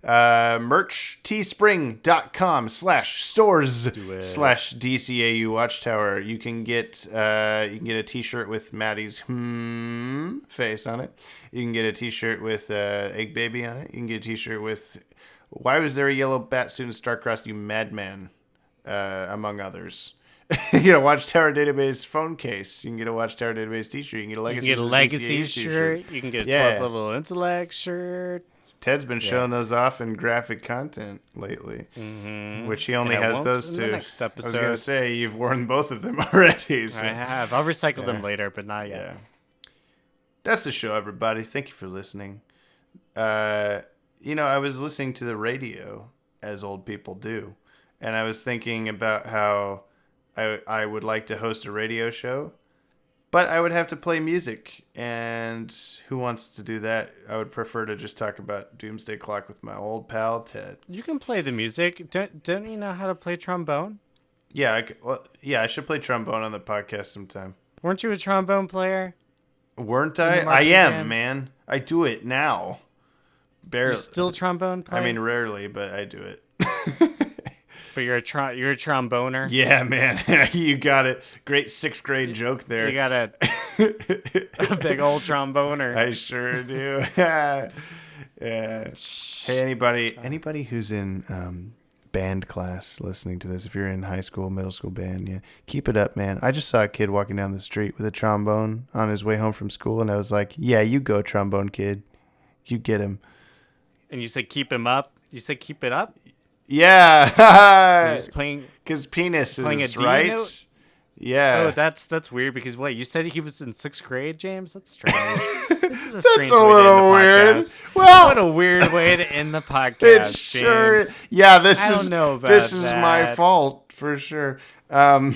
Merch, teespring.com/stores/DCAU Watchtower. You can get a t-shirt with Maddie's face on it. You can get a t-shirt with Egg Baby on it. You can get a t-shirt with Why Was There a Yellow Bat Suit in Starcrossed, You Madman, among others. You get a Watchtower Database phone case. You can get a Watchtower Database t-shirt. You can get a Legacies shirt. You can get a 12th Level Intellect shirt. Ted's been showing those off in graphic content lately, which he only has those two. Next episode. I was going to say, you've worn both of them already. So. I have. I'll recycle them later, but not yet. Yeah. That's the show, everybody. Thank you for listening. I was listening to the radio, as old people do, and I was thinking about how I would like to host a radio show, but I would have to play music, and who wants to do that? I would prefer to just talk about Doomsday Clock with my old pal, Ted. You can play the music. Don't you know how to play trombone? Yeah, I should play trombone on the podcast sometime. Weren't you a trombone player? Weren't I? I am, man. I do it now. Barely. You're still a trombone player? I mean, rarely, but I do it. But you're a tromboner? Yeah, man. You got it. Great 6th grade joke there. You got a big old tromboner. I sure do. Yeah. Hey, anybody who's in band class listening to this, if you're in high school, middle school band, keep it up, man. I just saw a kid walking down the street with a trombone on his way home from school, and I was like, yeah, you go, trombone kid. You get him. And you said keep him up? You said keep it up? Yeah. He's playing... Because penis playing is, a D right? note? Yeah. Oh, that's weird because, wait, you said he was in 6th grade, James? That's strange. This is a That's a little weird. Well, what a weird way to end the podcast, it sure James. Yeah, I don't know about this is that. my fault for sure. Well,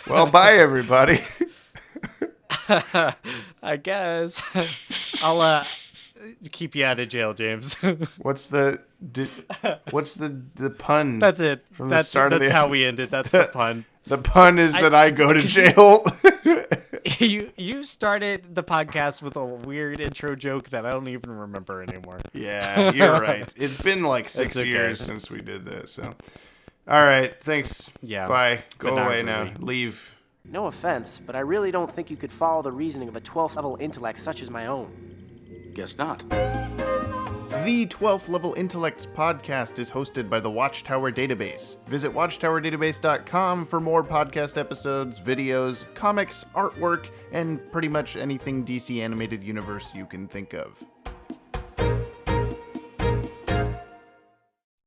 bye everybody. I guess. I'll keep you out of jail, James. What's the pun? That's it. From That's the start that's of the how we ended. That's the pun. The pun is that I go to jail. You started the podcast with a weird intro joke that I don't even remember anymore. Yeah, you're right. It's been like 6 years since we did this. So, all right, thanks. Yeah. Bye. Go not away now. really. Leave. No offense, but I really don't think you could follow the reasoning of a 12th level intellect such as my own. Guess not. The 12th Level Intellects podcast is hosted by the Watchtower Database. Visit watchtowerdatabase.com for more podcast episodes, videos, comics, artwork, and pretty much anything DC Animated Universe you can think of.